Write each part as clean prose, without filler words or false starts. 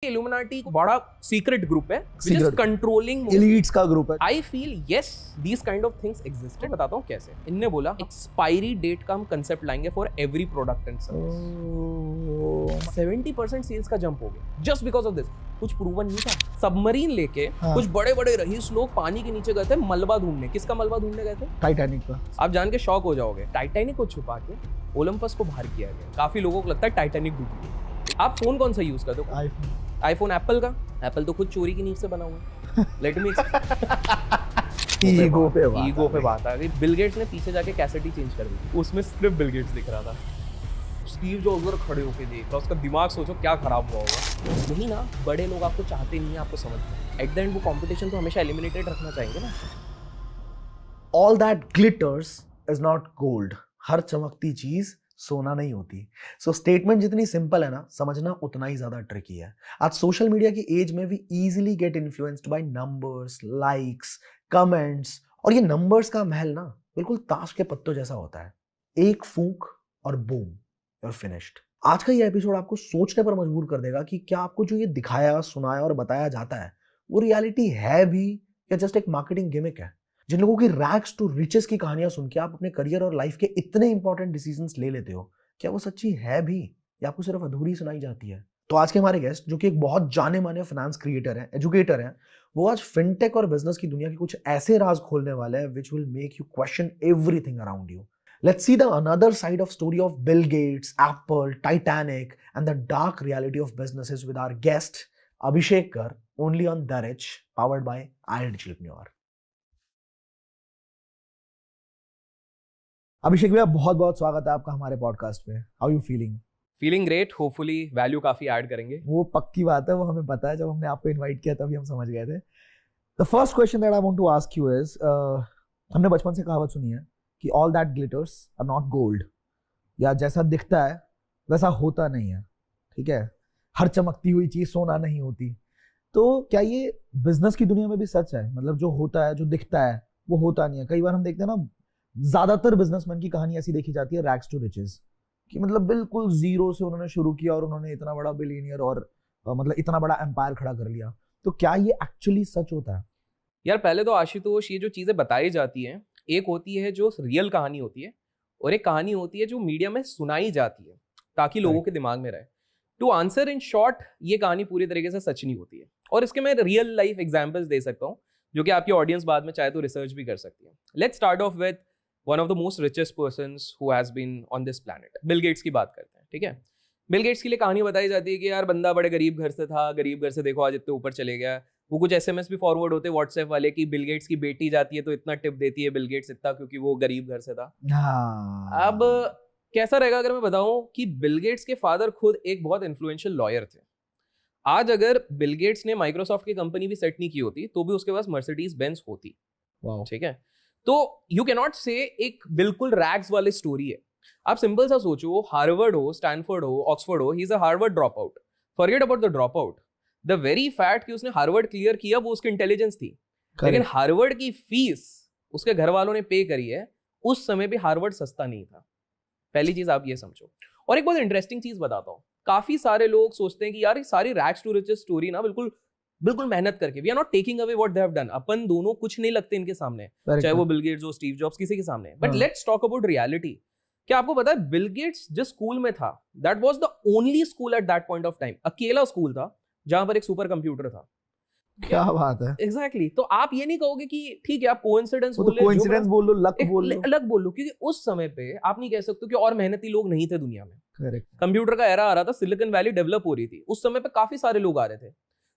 Illuminati बड़ा secret group है which is controlling elites का ग्रुप है। I feel yes these kind of things existed। बताता हूँ कैसे। इनने बोला एक्सपायरी डेट का हम कंसेप्ट लाएंगे for every product and service. 70% sales का जंप हो गया जस्ट बिकॉज ऑफ दिस। कुछ प्रूवन नहीं था। सबमरीन लेके कुछ बड़े बड़े रईस लोग पानी के नीचे गए थे मलबा ढूंढने। किसका मलबा ढूंढने गए थे? टाइटैनिक का। आप जान के शॉक हो जाओगे, टाइटैनिक को छुपा के ओलंपस को बाहर किया गया। काफी लोगों को लगता है टाइटैनिक डूब गई। आप फोन कौन सा यूज करते हो? आईफोन एप्पल का। एप्पल तो खुद चोरी की नींव से बना हुआ है। लेट मी ईगो पे बात आ गई। बिल गेट्स ने पीछे जाके कैसेटी चेंज कर दी, उसमें सिर्फ बिल गेट्स दिख रहा था। स्टीव जॉब्स उधर खड़े होके देख रहा, उसका दिमाग सोचो क्या खराब हुआ होगा। यही ना, बड़े लोग आपको चाहते नहीं है, आपको समझते हैं। एट द एंड वो कंपटीशन तो हमेशा एलिमिनेटेड रखना चाहेंगे ना। All that glitters is not gold. हर चमकती चीज सोना नहीं होती। सो स्टेटमेंट जितनी सिंपल है ना, समझना उतना ही ज्यादा ट्रिकी है। आज सोशल मीडिया की एज में भी easily get influenced by numbers, likes, comments. और ये नंबर्स का महल ना बिल्कुल ताश के पत्तों जैसा होता है। एक फूंक और बूम, यूर फिनिश्ड। आज का ये एपिसोड आपको सोचने पर मजबूर कर देगा कि क्या आपको जो ये दिखाया, सुनाया और बताया जाता है वो रियलिटी है भी या जस्ट एक मार्केटिंग गिमिक है। जिन लोगों की रैग्स टू रिचेस की कहानियां सुन के आप अपने करियर और लाइफ के इतने इंपॉर्टेंट डिसीजंस ले लेते हो, क्या वो सच्ची है भी या आपको सिर्फ अधूरी सुनाई जाती है? तो आज के हमारे गेस्ट, जो कि एक बहुत जाने माने फाइनेंस क्रिएटर हैं, एजुकेटर हैं, वो आज फिनटेक और बिजनेस की दुनिया के कुछ ऐसे राज खोलने वाले हैं which will make you question everything around you. Let's see the another side of story of Bill Gates, Apple, Titanic, and the dark reality of businesses with our guest Abhishek Kar, only on The Rich, powered by iDigitalpreneur. अभिषेक भैया, बहुत बहुत स्वागत है आपका हमारे podcast पे। How you feeling? Feeling great. Hopefully value काफी add करेंगे। वो पक्की बात है, वो हमें पता है। जब हमने आपको इनवाइट किया तभी हम समझ गए थे। The first question that I want to ask you is, हमने बचपन से कहावत सुनी है कि all that glitters are not gold, या जैसा दिखता है वैसा होता नहीं है। ठीक है, हर चमकती हुई चीज सोना नहीं होती। तो क्या ये बिजनेस की दुनिया में भी सच है? मतलब जो होता है, जो दिखता है, वो होता नहीं है। कई बार हम देखते हैं ना, ज्यादातर बिजनेसमैन की कहानी ऐसी देखी जाती है रैग्स टू रिचेस, कि मतलब बिल्कुल जीरो से उन्होंने शुरू किया और उन्होंने इतना बड़ा बिलियनियर और मतलब इतना बड़ा एम्पायर खड़ा कर लिया। तो क्या ये एक्चुअली सच होता है? यार पहले तो आशुतोष, ये जो चीजें बताई जाती हैं, एक होती है जो रियल कहानी होती है और एक कहानी होती है जो मीडिया में सुनाई जाती है ताकि लोगों के दिमाग में रहे। टू आंसर इन शॉर्ट, ये कहानी पूरी तरीके से सच नहीं होती है। और इसके मैं रियल लाइफ एग्जांपल्स दे सकता हूँ जो कि आपकी ऑडियंस बाद में चाहे तो रिसर्च भी कर सकती है। Let's start off with one of the most richest persons who has been on this planet. Bill Gates की बात करते हैं। ठीक है, बिल गेट्स के लिए कहानी बताई जाती है कि यार बंदा बड़े गरीब घर से था, गरीब घर से देखो आज इतने ऊपर चले गया। वो कुछ एसएमएस भी फॉरवर्ड होते व्हाट्सएप वाले कि बिल गेट्स की बेटी जाती है तो इतना टिप देती है बिल गेट्स इतना, क्योंकि वो गरीब घर से था। अब कैसा रहेगा अगर मैं बताऊं कि बिल गेट्स के फादर खुद एक बहुत इन्फ्लुएंशियल लॉयर थे। आज अगर बिल गेट्स ने माइक्रोसॉफ्ट की कंपनी भी सेट नहीं की होती तो भी उसके पास मर्सिडीज बेंज होती। ठीक है, तो यू कैन नॉट से एक बिल्कुल रैग्स वाली स्टोरी है। आप सिंपल सा सोचो, हार्वर्ड हो, स्टैनफोर्ड हो, ऑक्सफोर्ड हो, he is a Harvard drop out. Forget about the drop out, the very fact कि उसने हार्वर्ड क्लियर किया वो उसकी इंटेलिजेंस थी। लेकिन हार्वर्ड की फीस उसके घर वालों ने पे करी है। उस समय भी हार्वर्ड सस्ता नहीं था। पहली चीज आप ये समझो। और एक बहुत इंटरेस्टिंग चीज बताता हूँ, काफी सारे लोग सोचते हैं कि यार ये सारी रैग्स टू रिचेस स्टोरी ना बिल्कुल मेहनत करके, we are not taking away what they have done. अपन दोनों कुछ नहीं लगते इनके सामने, चाहे वो बिल गेट्स हो, स्टीव जॉब्स, किसी के सामने। But let's talk about reality. क्या आपको पता है बिल गेट्स जिस स्कूल में था, that was the only school at that point of time, अकेला स्कूल था जहां पर एक सुपर कंप्यूटर था। क्या बात है। एग्जैक्टली। तो आप ये नहीं कहोगे कि ठीक है आप कोइंसिडेंस बोल लो, लक बोल लो, अलग बोल लो, क्योंकि उस समय पे आप नहीं कह सकते कि और मेहनती लोग नहीं थे दुनिया में। करेक्ट। कंप्यूटर का एरा आ रहा था, सिलिकॉन वैली डेवलप हो रही थी, उस समय पे काफी सारे लोग आ रहे थे।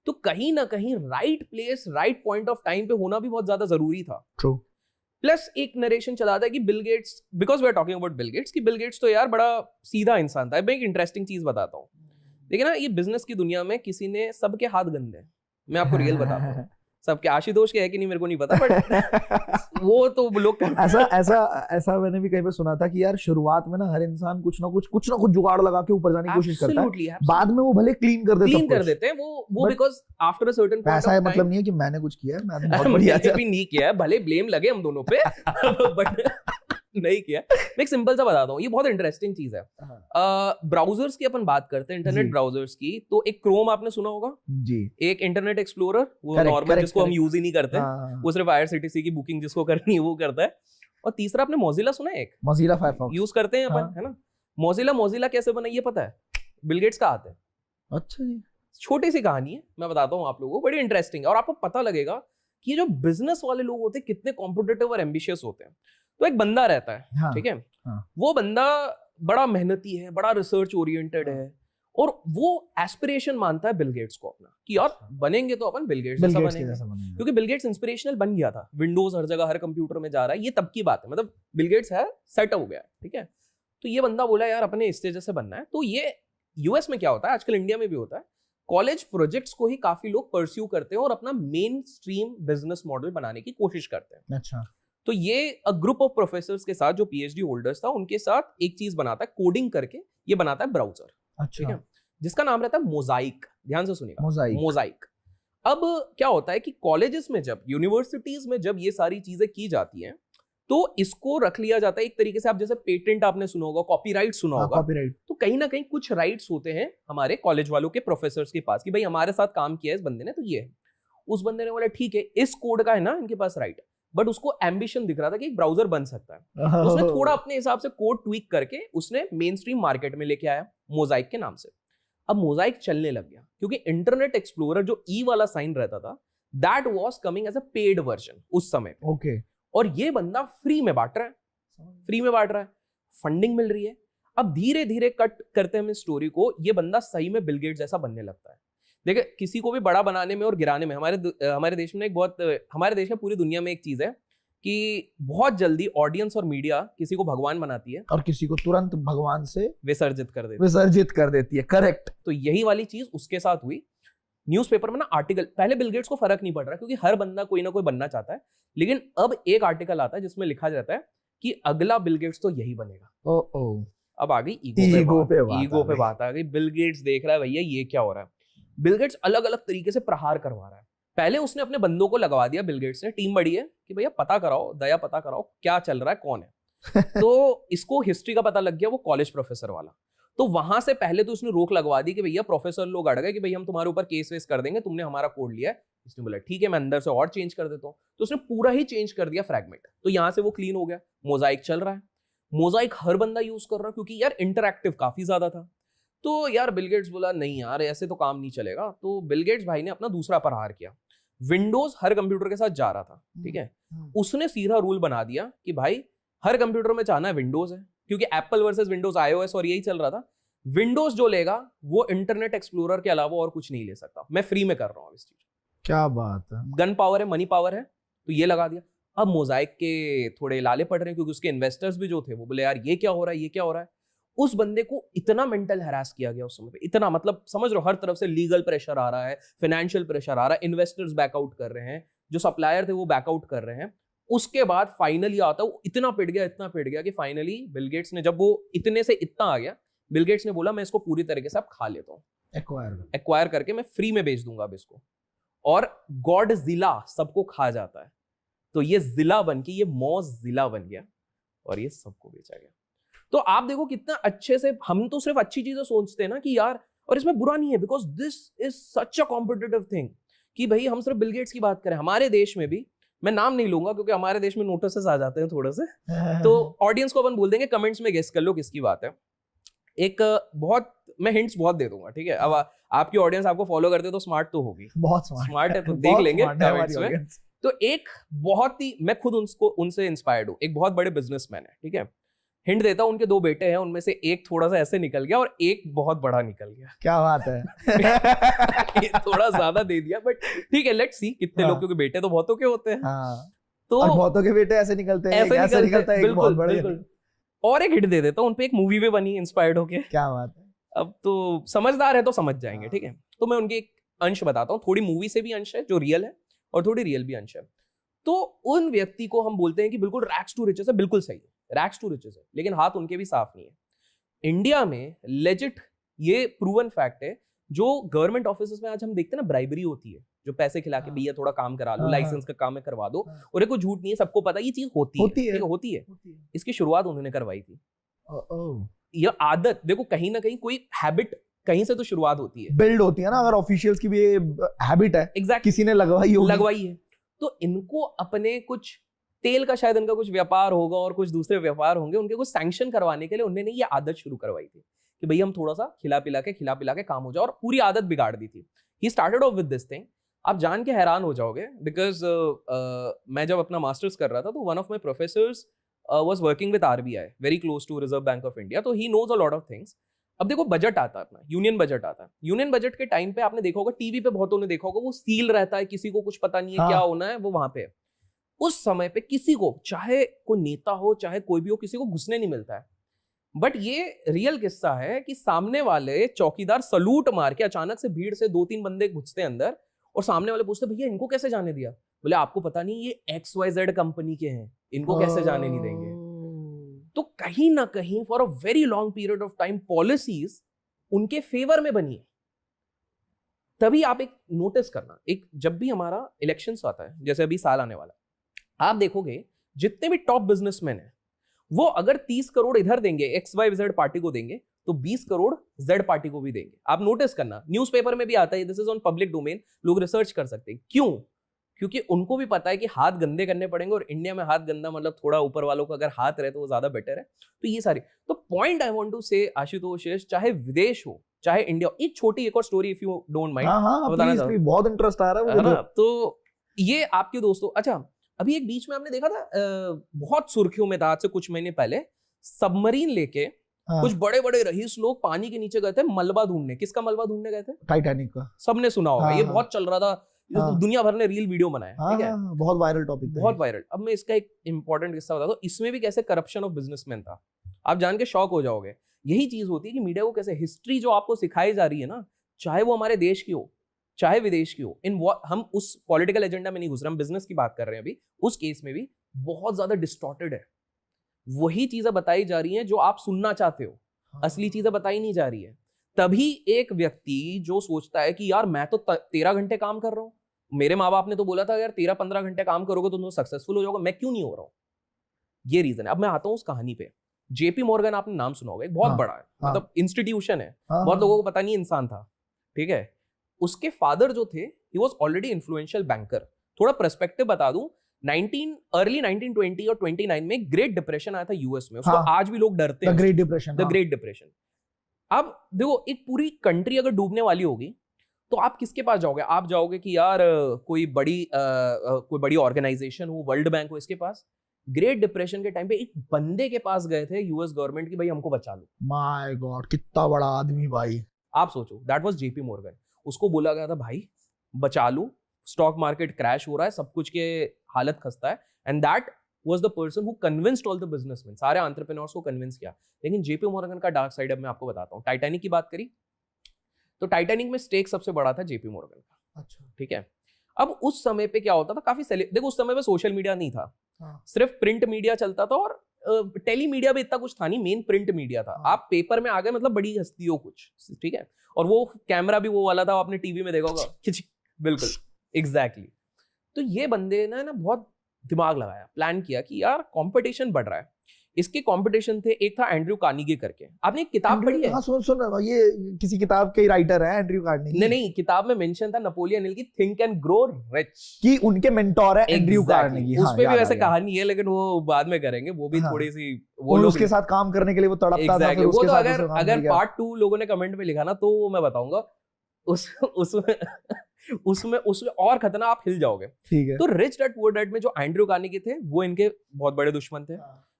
तो कहीं ना कहीं right place right point of time पे होना भी बहुत ज्यादा जरूरी था। ट्रू। प्लस एक नरेशन चलाता है कि Bill Gates, because we are talking about Bill Gates, कि बिल गेट्स तो यार बड़ा सीधा इंसान था। मैं एक इंटरेस्टिंग चीज बताता हूँ। देखिए ना, ये बिजनेस की दुनिया में किसी ने, सबके हाथ गंदे हैं। मैं आपको रियल बताता हूँ, सबके। आशुतोष के है कि नहीं मेरे को नहीं पता, बट वो तो लोग ऐसा मैंने भी कहीं पे सुना था कि यार शुरुआत में ना हर इंसान कुछ ना कुछ जुगाड़ लगा के ऊपर जाने की कोशिश करता है। बाद में वो भले क्लीन कर देते हैं वो because after a certain point ऐसा मतलब नहीं है कि मैंने कुछ किया है, मैं भी नहीं किया है, भले ब्लेम लगे हम दोनों पे। बट नहीं किया। मैं एक सिंपल सा बताता हूँ, ये बहुत इंटरेस्टिंग चीज है। ब्राउजर्स की अपन बात करते हैं, इंटरनेट ब्राउजर्स की, तो एक क्रोम आपने सुना होगा जी, एक इंटरनेट एक्सप्लोरर, वो नॉर्मल जिसको हम यूज ही नहीं करते, वो सिर्फ IRCTC की बुकिंग जिसको करनी है वो करता है। और तीसरा आपने मोजिला सुना है, एक मोजिला फायरफॉक्स यूज करते हैं अपन, है ना। मोजिला कैसे बना ये पता है? बिल गेट्स का हाथ है। अच्छा जी। छोटी सी कहानी है, मैं बताता हूँ आप लोगों को, बड़ी इंटरेस्टिंग है, और आपको पता लगेगा कि जो बिजनेस वाले लोग होते हैं कितने कॉम्पिटिटिव और एम्बिशियस होते हैं। तो एक बंदा रहता है, ठीक है, वो बंदा बड़ा मेहनती है, बड़ा रिसर्च ओरिएंटेड है, और वो एस्पिरेशन मानता है बिल गेट्स को अपना, कि यार बनेंगे तो अपन बिल गेट्स जैसा बनेंगे, क्योंकि बिल गेट्स इंस्पिरेशनल बन गया था, विंडोज हर जगह हर कंप्यूटर में जा रहा है, ये तब की बात है, मतलब बिल गेट्स है सेट हो गया, ठीक है। तो ये बंदा बोला यार अपने इस जैसे से बनना है। तो ये यूएस में क्या होता है, आजकल इंडिया में भी होता है, कॉलेज प्रोजेक्ट्स को ही काफी लोग परस्यू करते हैं और अपना मेन स्ट्रीम बिजनेस मॉडल बनाने की कोशिश करते हैं। अच्छा। तो ये ग्रुप ऑफ प्रोफेसर्स के साथ जो PhD होल्डर्स था उनके साथ एक चीज बनाता है, कोडिंग करके ये बनाता है ब्राउजर। अच्छा। ठीक है, जिसका नाम रहता है मोजाइक। ध्यान से सुनिएगा, मोजाइक। अब क्या होता है कि कॉलेजेस में जब, यूनिवर्सिटीज में जब ये सारी चीजें की जाती हैं, तो इसको रख लिया जाता है एक तरीके से, आप जैसे पेटेंट आपने सुना होगा, कॉपीराइट सुना होगा, कॉपीराइट, तो कहीं ना कहीं कुछ राइट्स होते हैं हमारे कॉलेज वालों के प्रोफेसर्स के पास कि भाई हमारे साथ काम किया है इस बंदे ने, तो ये है। उस बंदे ने बोला ठीक है, इस कोड का है ना इनके पास राइट, बट उसको एम्बिशन दिख रहा था कि एक ब्राउजर बन सकता है। उसने थोड़ा अपने हिसाब से कोड ट्वीक करके उसने मेन स्ट्रीम मार्केट में लेके आया मोजाइक के नाम से। अब मोजाइक चलने लग गया, क्योंकि इंटरनेट एक्सप्लोरर जो ई वाला साइन रहता था, that was coming as a paid version उस समय। ओके। और ये बंदा फ्री में बांट रहा है, फंडिंग मिल रही है। अब धीरे धीरे कट करते हैं इस स्टोरी को, ये बंदा सही में बिल गेट्स जैसा बनने लगता है। देखिए, किसी को भी बड़ा बनाने में और गिराने में हमारे देश में हमारे देश में पूरी दुनिया में एक चीज है कि बहुत जल्दी ऑडियंस और मीडिया किसी को भगवान बनाती है और किसी को तुरंत भगवान से विसर्जित कर देती है। करेक्ट। तो यही वाली चीज उसके साथ हुई। न्यूज़पेपर में ना आर्टिकल, पहले बिल गेट्स को फर्क नहीं पड़ रहा क्योंकि हर बंदा कोई ना कोई बनना चाहता है, लेकिन अब एक आर्टिकल आता है जिसमें लिखा जाता है कि अगला बिल गेट्स तो यही बनेगा। अब आ गई ईगो पे बात आ गई। बिल गेट्स देख रहा है भैया ये क्या हो रहा है। बिल गेट्स अलग अलग तरीके से प्रहार करवा रहा है। पहले उसने अपने बंदों को लगवा दिया, बिल गेट्स ने, टीम बड़ी है कि भैया पता कराओ क्या चल रहा है, कौन है। तो इसको हिस्ट्री का पता लग गया, वो कॉलेज प्रोफेसर वाला। तो वहां से पहले तो उसने रोक लगवा दी कि भैया प्रोफेसर लोग अड़ गए कि भैया हम तुम्हारे ऊपर केस वेस कर देंगे, तुमने हमारा कोड लिया है। इसने बोला ठीक है, मैं अंदर से और चेंज कर देता हूँ। तो उसने पूरा ही चेंज कर दिया फ्रैगमेंट। तो यहां से वो क्लीन हो गया। मोजाइक चल रहा है, मोजाइक हर बंदा यूज कर रहा है क्योंकि यार इंटरैक्टिव काफी ज्यादा था। तो यार बिल गेट्स बोला नहीं यार ऐसे तो काम नहीं चलेगा। तो बिल गेट्स भाई ने अपना दूसरा प्रहार किया। विंडोज हर कंप्यूटर के साथ जा रहा था, ठीक है, उसने सीधा रूल बना दिया कि भाई हर कंप्यूटर में चाहना है विंडोज है, क्योंकि एप्पल वर्सेस विंडोज, iOS और यही चल रहा था। विंडोज जो लेगा वो इंटरनेट एक्सप्लोरर के अलावा और कुछ नहीं ले सकता, मैं फ्री में कर रहा हूँ इस चीज। क्या बात है। गन पावर है, मनी पावर है, तो ये लगा दिया। अब मोजाइक के थोड़े लाले पड़ रहे हैं क्योंकि उसके इन्वेस्टर्स भी जो थे वो बोले यार ये क्या हो रहा है। उस बंदे को इतना मेंटल हैरास किया गया उस समय पे, इतना, मतलब समझ रहे हो, हर तरफ से लीगल प्रेशर आ रहा है, फाइनेंशियल प्रेशर आ रहा है, इन्वेस्टर्स बैकआउट कर रहे हैं, जो सप्लायर थे वो बैकआउट कर रहे हैं। उसके बाद फाइनली आता वो इतना पिट गया कि फाइनली बिल गेट्स ने, जब वो इतने से इतना आ गया, बिल गेट्स ने बोला मैं इसको पूरी तरीके से अब खा लेता हूँ, एक्वायर करके मैं फ्री में बेच दूंगा अब इसको। और गॉडजिला सबको खा जाता है, तो ये जिला बन के, ये मॉज़िला बन गया और ये सबको बेचा गया। तो आप देखो कितना अच्छे से, हम तो सिर्फ अच्छी चीजें सोचते हैं ना कि यार, और इसमें बुरा नहीं है, because this is such a competitive thing कि भाई हम सिर्फ बिल गेट्स की बात करें। हमारे देश में भी, मैं नाम नहीं लूंगा क्योंकि हमारे देश में नोटिस आ जाते हैं थोड़े से, तो ऑडियंस को अपन बोल देंगे, कमेंट्स में गेस कर लो किसकी बात है। एक बहुत, मैं हिंट्स बहुत दे दूंगा, ठीक है। अब आपकी ऑडियंस आपको फॉलो करते तो स्मार्ट तो होगी, बहुत स्मार्ट है, तो देख लेंगे कमेंट्स में। तो एक बहुत ही, मैं खुद उनसे इंस्पायर्ड हूँ, एक बहुत बड़े बिजनेसमैन है, ठीक है। हिंट देता हूं, उनके 2 बेटे हैं, उनमें से एक थोड़ा सा ऐसे निकल गया और एक बहुत बड़ा निकल गया। क्या बात है। थोड़ा ज्यादा दे दिया, बट ठीक है, लेट्स सी कितने लोग, क्योंकि बेटे तो बहुतों के होते हैं। तो और बहुतों के बेटे ऐसे निकलते हैं, ऐसे निकलता है, बहुत बड़े। और एक हिंट दे देता हूं, उनपे एक मूवी भी बनी इंस्पायर्ड होके। क्या बात है। अब तो समझदार है तो समझ जाएंगे, ठीक है। तो मैं उनके एक अंश बताता हूँ, थोड़ी मूवी से भी अंश है जो रियल है और थोड़ी रियल भी अंश है। तो उन व्यक्ति को हम बोलते हैं कि बिल्कुल रैग्स टू रिचेस है, बिल्कुल सही है, रैग्स टू रिचेस है, लेकिन हाथ उनके भी साफ नहीं है। इंडिया में लेजिट ये प्रूवन फैक्ट है, जो गवर्नमेंट ऑफिस में आज हम देखते हैं ना, ब्राइबरी होती है, जो पैसे खिला के भैया थोड़ा काम करा लो, लाइसेंस का काम है करवा दो, और ये कोई झूठ नहीं है, सबको पता ये चीज होती है। होती है। इसकी शुरुआत उन्होंने करवाई थी। ये आदत देखो, कहीं ना कहीं कोई हैबिट कहीं से तो शुरुआत होती है, बिल्ड होती है ना। अगर ऑफिशियल्स की भी हैबिट है, किसी ने लगवाई है, तो इनको अपने कुछ तेल का शायद इनका कुछ व्यापार होगा और कुछ दूसरे व्यापार होंगे, उनके कुछ सैंक्शन करवाने के लिए उन्होंने ये आदत शुरू करवाई थी कि भैया हम थोड़ा सा खिला पिला के काम हो जाए, और पूरी आदत बिगाड़ दी थी। He started off with this thing. आप जान के हैरान हो जाओगे, बिकॉज मैं जब अपना मास्टर्स कर रहा था तो one of my professors was working with RBI, very close to reserve bank of India, तो he knows a lot of things. अब देखो, बजट आता है अपना, यूनियन बजट आता है। यूनियन बजट के टाइम पे आपने देखा होगा, टीवी पे बहुतों ने देखा होगा, वो सील रहता है, किसी को कुछ पता नहीं है क्या होना है, वो वहां पे है। उस समय पे किसी को, चाहे कोई नेता हो चाहे कोई भी हो, किसी को घुसने नहीं मिलता है। बट ये रियल किस्सा है कि सामने वाले चौकीदार सलूट मार के अचानक से भीड़ से 2-3 बंदे घुसते अंदर, और सामने वाले पूछते भैया इनको कैसे जाने दिया? बोले आपको पता नहीं, ये XYZ कंपनी के हैं, इनको कैसे जाने नहीं देंगे। तो कहीं ना कहीं for a very long period of time policies उनके फेवर में बनी है। तभी आप एक नोटिस करना, एक जब भी हमारा इलेक्शंस आता है, जैसे अभी साल आने वाला, आप देखोगे जितने भी टॉप बिजनेसमैन हैं, वो अगर 30 करोड़ इधर देंगे, XYZ पार्टी को देंगे, तो 20 करोड़ Z पार्टी को भी देंगे। आप नोटिस करना, न्यूज़पेपर में भी आता है, this is on public domain, लोग रिसर्च कर सकते हैं। क्यों? क्योंकि उनको भी पता है कि हाथ गंदे करने पड़ेंगे, और इंडिया में हाथ गंदा मतलब थोड़ा ऊपर वालों का अगर हाथ रहे तो वो ज्यादा बेटर है। तो ये सारी, तो पॉइंट आई वांट टू से आशुतोष, चाहे विदेश हो चाहे इंडिया, एक छोटी एक और story if you don't mind, बहुत इंटरेस्ट आ रहा है ना। तो ये आपके दोस्तों, अच्छा अभी एक बीच में आपने देखा था, बहुत सुर्खियों में था आज से कुछ महीने पहले, सबमरीन लेके कुछ बड़े बड़े रईस लोग पानी के नीचे गए थे मलबा ढूंढने। किसका मलबा ढूंढने गए थे? टाइटैनिक का। सबने सुना होगा, ये बहुत चल रहा था, दुनिया भर ने रील वीडियो बनाया, ठीक है, बहुत वायरल टॉपिक, बहुत वायरल। अब मैं इसका एक इंपॉर्टेंट किस्सा बता दूं, इसमें भी कैसे करप्शन ऑफ बिजनेसमैन था, आप जान के शॉक हो जाओगे। यही चीज होती है कि मीडिया को कैसे हिस्ट्री जो आपको सिखाई जा रही है ना, चाहे वो हमारे देश की हो चाहे विदेश की हो, हम उस पॉलिटिकल एजेंडा में नहीं घुस रहे, हम बिजनेस की बात कर रहे हैं अभी, उस केस में भी बहुत ज्यादा डिस्टॉर्टेड है। वही चीजें बताई जा रही हैं जो आप सुनना चाहते हो, असली चीजें बताई नहीं जा रही है। तभी एक व्यक्ति जो सोचता है कि यार मैं तो 13 घंटे काम कर रहा हूं, मेरे माँ बाप ने तो बोला था यार 13-15 घंटे काम करोगे तो तुम सक्सेसफुल हो जाओगे, मैं क्यों नहीं हो रहा हूं? ये रीजन है। अब मैं आता हूं उस कहानी पे। जेपी मॉर्गन आपने नाम सुना होगा, एक बहुत बड़ा है, मतलब इंस्टीट्यूशन है, बहुत लोगों को पता नहीं इंसान था, ठीक है। उसके फादर जो थे, he was already influential banker. थोड़ा पर्सपेक्टिव बता दूं, अर्ली 1920 और 29 में ग्रेट डिप्रेशन आया था यूएस में, उसको आज भी लोग डरते हैं, द ग्रेट डिप्रेशन। अब देखो, एक पूरी कंट्री अगर डूबने वाली होगी तो आप किसके पास जाओगे? आप जाओगे कि यार कोई बड़ी ऑर्गेनाइजेशन हो, वर्ल्ड बैंक हो, इसके पास। ग्रेट डिप्रेशन के टाइम पे एक बंदे के पास गए थे यूएस गवर्नमेंट की, भाई हमको बचा लो। माय गॉड, कितना बड़ा आदमी भाई। आप सोचो, दैट वाज जेपी मॉर्गन। उसको बोला गया था भाई बचा लो, स्टॉक मार्केट क्रैश हो रहा है, सब कुछ के हालत खस्ता है, and that was the person who convinced all the businessman, सारे एंटरप्रेन्योर्स को कन्विंस किया। लेकिन जेपी मॉर्गन का डार्क साइड अब मैं आपको बताता हूँ। टाइटैनिक की बात करी तो टाइटैनिक में स्टेक सबसे बड़ा था जेपी मॉर्गन का, अच्छा ठीक है। अब उस समय पे क्या होता था, काफी देखो उस समय पे सोशल मीडिया नहीं था, सिर्फ प्रिंट मीडिया चलता था, और टेली मीडिया भी इतना कुछ था नहीं, मेन प्रिंट मीडिया था। आप पेपर में आ गए मतलब बड़ी हस्ती हो कुछ, ठीक है, और वो कैमरा भी वो वाला था, आपने टीवी में देखा होगा, बिल्कुल एग्जैक्टली। तो ये बंदे ने ना बहुत दिमाग लगाया, प्लान किया कि यार कंपटीशन बढ़ रहा है। इसके कंपटीशन थे, एक था एंड्रयू कार्नेगी करके, आपने एक किताब पढ़ी है? हाँ, सुन ये किसी किताब के राइटर है एंड्रयू कार्नेगी। नहीं, किताब में मेंशन था नपोलियन हिल की थिंक एंड ग्रो रिच, कि उनके मेंटोर है एंड्रयू कार्नेगी। उस पे भी वैसे कहानी है, लेकिन वो बाद में करेंगे, वो भी थोड़ी सी, वो लोग उसके साथ काम करने के लिए वो तड़पता था, फिर उसके साथ अगर पार्ट 2 लोगों ने कमेंट में लिखा ना, तो वो मैं बताऊंगा उसमें और खतरनाक, आप हिल जाओगे, ठीक है। तो रिच डैड पुअर डैड में जो एंड्रयू कार्नेगी थे, वो इनके बहुत बड़े दुश्मन थे।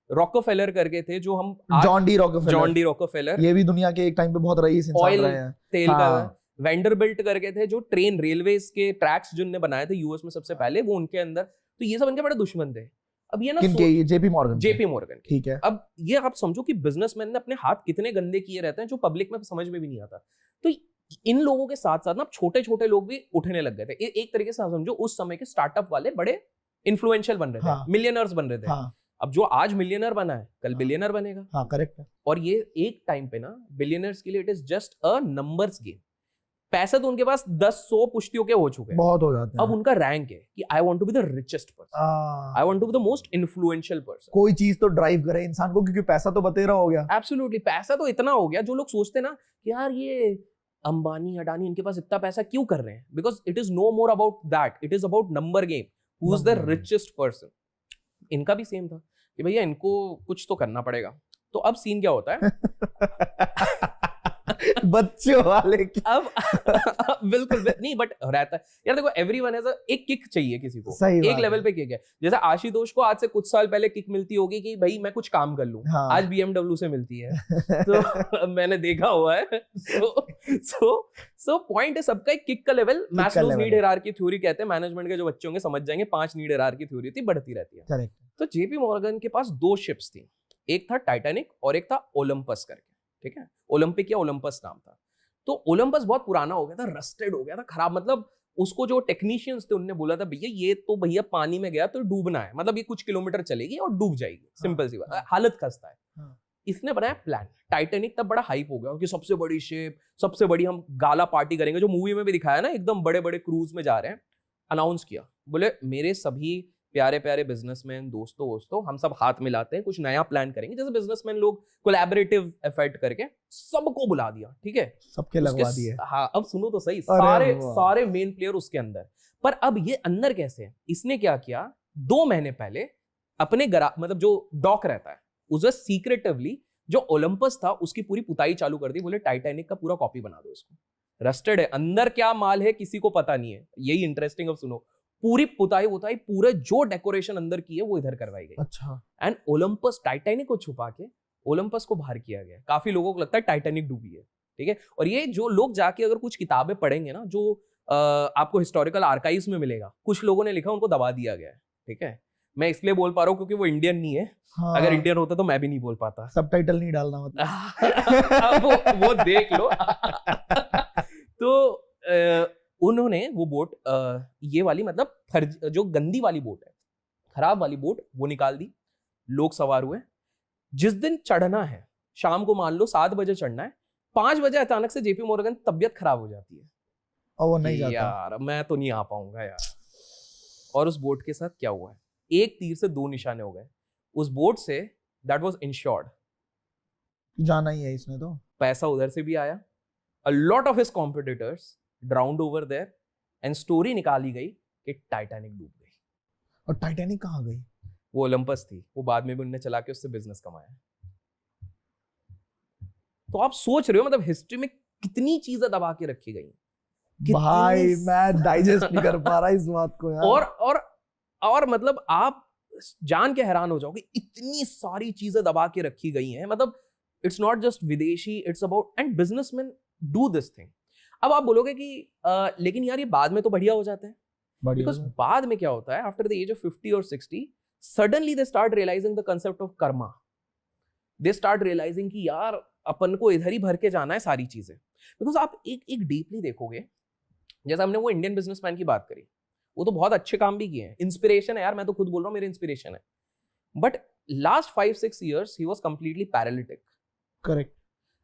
रॉकफेलर करके थे, जो हम जॉन डी रॉकफेलर, ये भी दुनिया के एक टाइम पे बहुत रईस इंसान रहे हैं, तेल का। वेंडरबिल्ट करके थे, जो ट्रेन रेलवेज के ट्रैक्स जिनने बनाए थे यूएस में सबसे पहले, वो उनके अंदर। तो ये सब इनके बड़े दुश्मन थे। अब ये ना जेपी मॉर्गन, ठीक है। अब ये आप समझो कि बिजनेसमैन ने अपने हाथ कितने गंदे किए रहते हैं, जो पब्लिक में समझ में भी नहीं आता। तो इन लोगों के साथ साथ ना छोटे छोटे लोग भी उठने लग गए थे। एक तरीके से समझो उस समय के स्टार्टअप वाले बड़े इन्फ्लुएंशियल बन रहे थे, मिलियनर्स बन रहे थे। अब जो आज मिलियनर बना है, कल बिलियनर बनेगा। हाँ, करेक्ट है। और ये एक टाइम पे ना बिलियनर्स के लिए it is just a numbers game. पैसा तो उनके पास 10-100 पुश्तियों के हो चुके हैं, बहुत हो जाते हैं। अब उनका रैंक है कि I want to be the richest person, I want to be the most influential person. कोई चीज तो ड्राइव करे इंसान को, क्योंकि पैसा तो बतेरा हो गया। एब्सोल्युटली, पैसा तो इतना हो गया, जो लोग सोचते ना कि यार ये अंबानी अडानी इनके पास इतना पैसा क्यों कर रहे हैं, because it is no more about that, it is about number game, who is the richest person. इनका भी सेम था कि भैया इनको कुछ तो करना पड़ेगा। तो अब सीन क्या होता है बच्चों वाले की। अब बिल्कुल नहीं, बट रहता है यार, देखो एवरीवन हैज एक किक चाहिए किसी को, एक लेवल पे किक है। जैसे आशुतोष को आज से कुछ साल पहले किक मिलती होगी कि भाई मैं कुछ काम कर लूं, हाँ। आज BMW से मिलती है तो मैंने देखा हुआ है। सो पॉइंट है, सबका एक किक का level. Maslow's need hierarchy theory कहते हैं, मैनेजमेंट के जो बच्चे होंगे समझ जाएंगे, 5 नीड हायरार्की थ्योरी थी, बढ़ती रहती है। करेक्ट। तो जेपी मॉर्गन के पास 2 शिप्स थी, एक था टाइटैनिक और एक था ओलंपस करके, ठीक है, ओलंपिक या ओलंपस नाम था। तो ओलंपस बहुत पुराना हो गया था, रस्टेड हो गया था, खराब, मतलब उसको जो टेक्नीशियंस थे उन्होंने बोला था भैया ये तो भैया पानी में गया तो डूबना है, मतलब ये कुछ किलोमीटर चलेगी और डूब जाएगी, सिंपल सी बात, हालत खस्ता है। इसने बनाया प्लान, टाइटैनिक तब बड़ा हाइप हो गया कि सबसे बड़ी शिप, सबसे बड़ी हम गाला पार्टी करेंगे, जो मूवी में भी दिखाया ना, एकदम बड़े बड़े क्रूज में जा रहे हैं। अनाउंस किया, बोले मेरे सभी प्यारे प्यारे बिजनेसमैन दोस्तों हम सब हाथ मिलाते हैं, कुछ नया प्लान करेंगे, जैसे बिजनेसमैन लोग कोलैबोरेटिव एफर्ट करके सबको बुला दिया, ठीक है, सबके लगवा दिए। हाँ, अब सुनो तो सही, सारे मेन प्लेयर उसके अंदर। पर अब ये अंदर कैसे है, इसने क्या किया, 2 महीने पहले अपने मतलब जो डॉक रहता है उसे सीक्रेटिवली जो ओलंपस था उसकी पूरी पुताई चालू कर दी, बोले टाइटैनिक का पूरा कॉपी बना दो इसको, रस्टेड है, अंदर क्या माल है किसी को पता नहीं है, यही इंटरेस्टिंग। अब सुनो, पूरी पुताई पूरे जो डेकोरेशन अंदर की है वो इधर करवाई गई। अच्छा। एंड ओलंपस, टाइटैनिक को छुपा के ओलंपस को बाहर किया गया। काफी लोगों को लगता है टाइटैनिक डूबी है, ठीक है, और ये जो लोग जाके अगर कुछ किताबें पढ़ेंगे ना, जो आपको हिस्टोरिकल आर्काइव्स में मिलेगा, कुछ लोगों ने लिखा, उनको दबा दिया गया है, ठीक है। मैं इसलिए बोल पा रहा हूँ क्योंकि वो इंडियन नहीं है। हाँ। अगर इंडियन होता तो मैं भी नहीं बोल पाता। सबटाइटल नहीं डालना मतलब। वो देख लो। तो उन्होंने वो बोट, ये वाली मतलब जो गंदी वाली बोट है, खराब वाली बोट, वो निकाल दी, लोग सवार हुए। जिस दिन चढ़ना है, शाम को मान लो 7 बजे चढ़ना है, 5 बजे अचानक से जेपी मॉर्गन तबियत खराब हो जाती है और वो नहीं जाता। यार मैं तो नहीं आ पाऊंगा यार। और उस बोट के साथ क्या हुआ है, एक तीर से 2 निशाने हो गए। उस boat say that was insured, जाना ही है इसने, तो पैसा उधर से भी आया। A lot of his competitors drowned over there and story निकाली गई कि टाइटैनिक डूब गई। और टाइटैनिक कहाँ गई? वो ओलंपस थी, वो बाद में भी उन्होंने चला के उससे बिजनेस कमाया। तो आप सोच रहे हो मतलब हिस्ट्री में कितनी चीजें दबा के रखी गई। भाई मैं डाइजेस्ट नहीं कर पा रहा इस बात को यार। और मतलब आप जान के हैरान हो जाओगे, इतनी सारी चीजें दबा के रखी गई हैं। मतलब इट्स नॉट जस्ट विदेशी, it's about, and businessman do this thing. अब आप बोलोगे कि लेकिन यार ये बाद में तो बढ़िया हो जाते हैं, बिकॉज बाद में क्या होता है, आफ्टर द एज ऑफ 50 और 60 suddenly they start realizing the concept of karma. They start realizing कि यार अपन को इधर ही भर के जाना है सारी चीजें। बिकॉज आप एक डीपली देखोगे, जैसे हमने वो इंडियन बिजनेसमैन की बात करी, वो तो बहुत अच्छे काम भी किए हैं, इंस्पिरेशन है यार, मैं तो खुद बोल रहा हूँ मेरे इंस्पिरेशन है। But last 5-6 years he was completely paralytic. Correct.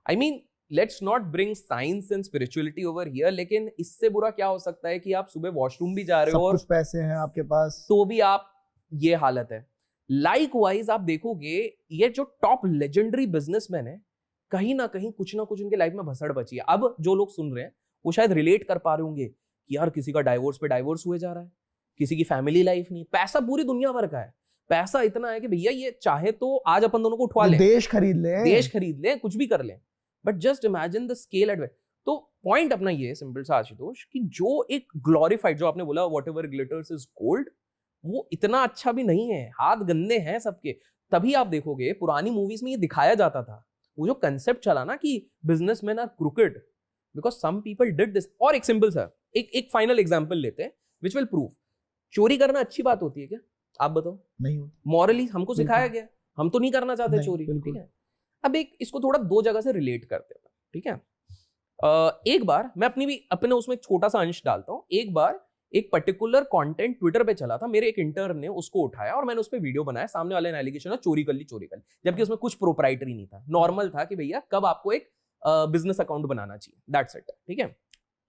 I mean let's not bring science and spirituality over here, लेकिन इससे बुरा क्या हो सकता है कि आप सुबह वॉशरूम भी जा रहे हो और कुछ पैसे हैं आपके पास तो भी आप, ये हालत है। लाइकवाइज आप देखोगे ये जो टॉप लेजेंडरी बिजनेसमैन है, कहीं ना कहीं कुछ ना कुछ उनके लाइफ में भसड़ बची है। अब जो लोग सुन रहे हैं वो शायद रिलेट कर पा रहे होंगे कि यार किसी का डाइवोर्स पे डाइवोर्स हुए जा रहा है, किसी की फैमिली लाइफ नहीं, पैसा पूरी दुनिया भर का है, पैसा इतना है कि भैया ये चाहे तो आज अपन दोनों को उठवा ले, देश खरीद ले, कुछ भी कर ले, but just imagine the scale eight. तो पॉइंट अपना ये सिंपल सा आशुतोष, कि जो एक ग्लोरीफाइड, जो आपने बोला व्हाटएवर ग्लिटर्स इज गोल्ड, वो इतना अच्छा भी नहीं है, हाथ गंदे हैं सबके। तभी आप देखोगे पुरानी मूवीज में ये दिखाया जाता था, वो जो कंसेप्ट चला ना कि businessman are crooked because some people did this. और एक सिंपल सा एक फाइनल एग्जांपल लेते हैं विच विल प्रूव, चोरी करना अच्छी बात होती है क्या? आप बताओ। नहीं होती। मॉरली हमको सिखाया गया, हम तो नहीं करना चाहते चोरी, ठीक है। अब इसको थोड़ा 2 जगह से रिलेट करते हैं, ठीक है। एक बार मैं अपने उसमें एक छोटा सा अंश डालता हूँ। एक बार एक पर्टिकुलर कंटेंट ट्विटर पे चला था, मेरे एक इंटर्न ने उसको उठाया और मैंने उस पर वीडियो बनाया। सामने वाले ने एलिगेशन है चोरी कर ली, जबकि उसमें कुछ प्रोप्राइटरी नहीं था, नॉर्मल था कि भैया कब आपको एक बिजनेस अकाउंट बनाना चाहिए, दैट्स इट, ठीक है।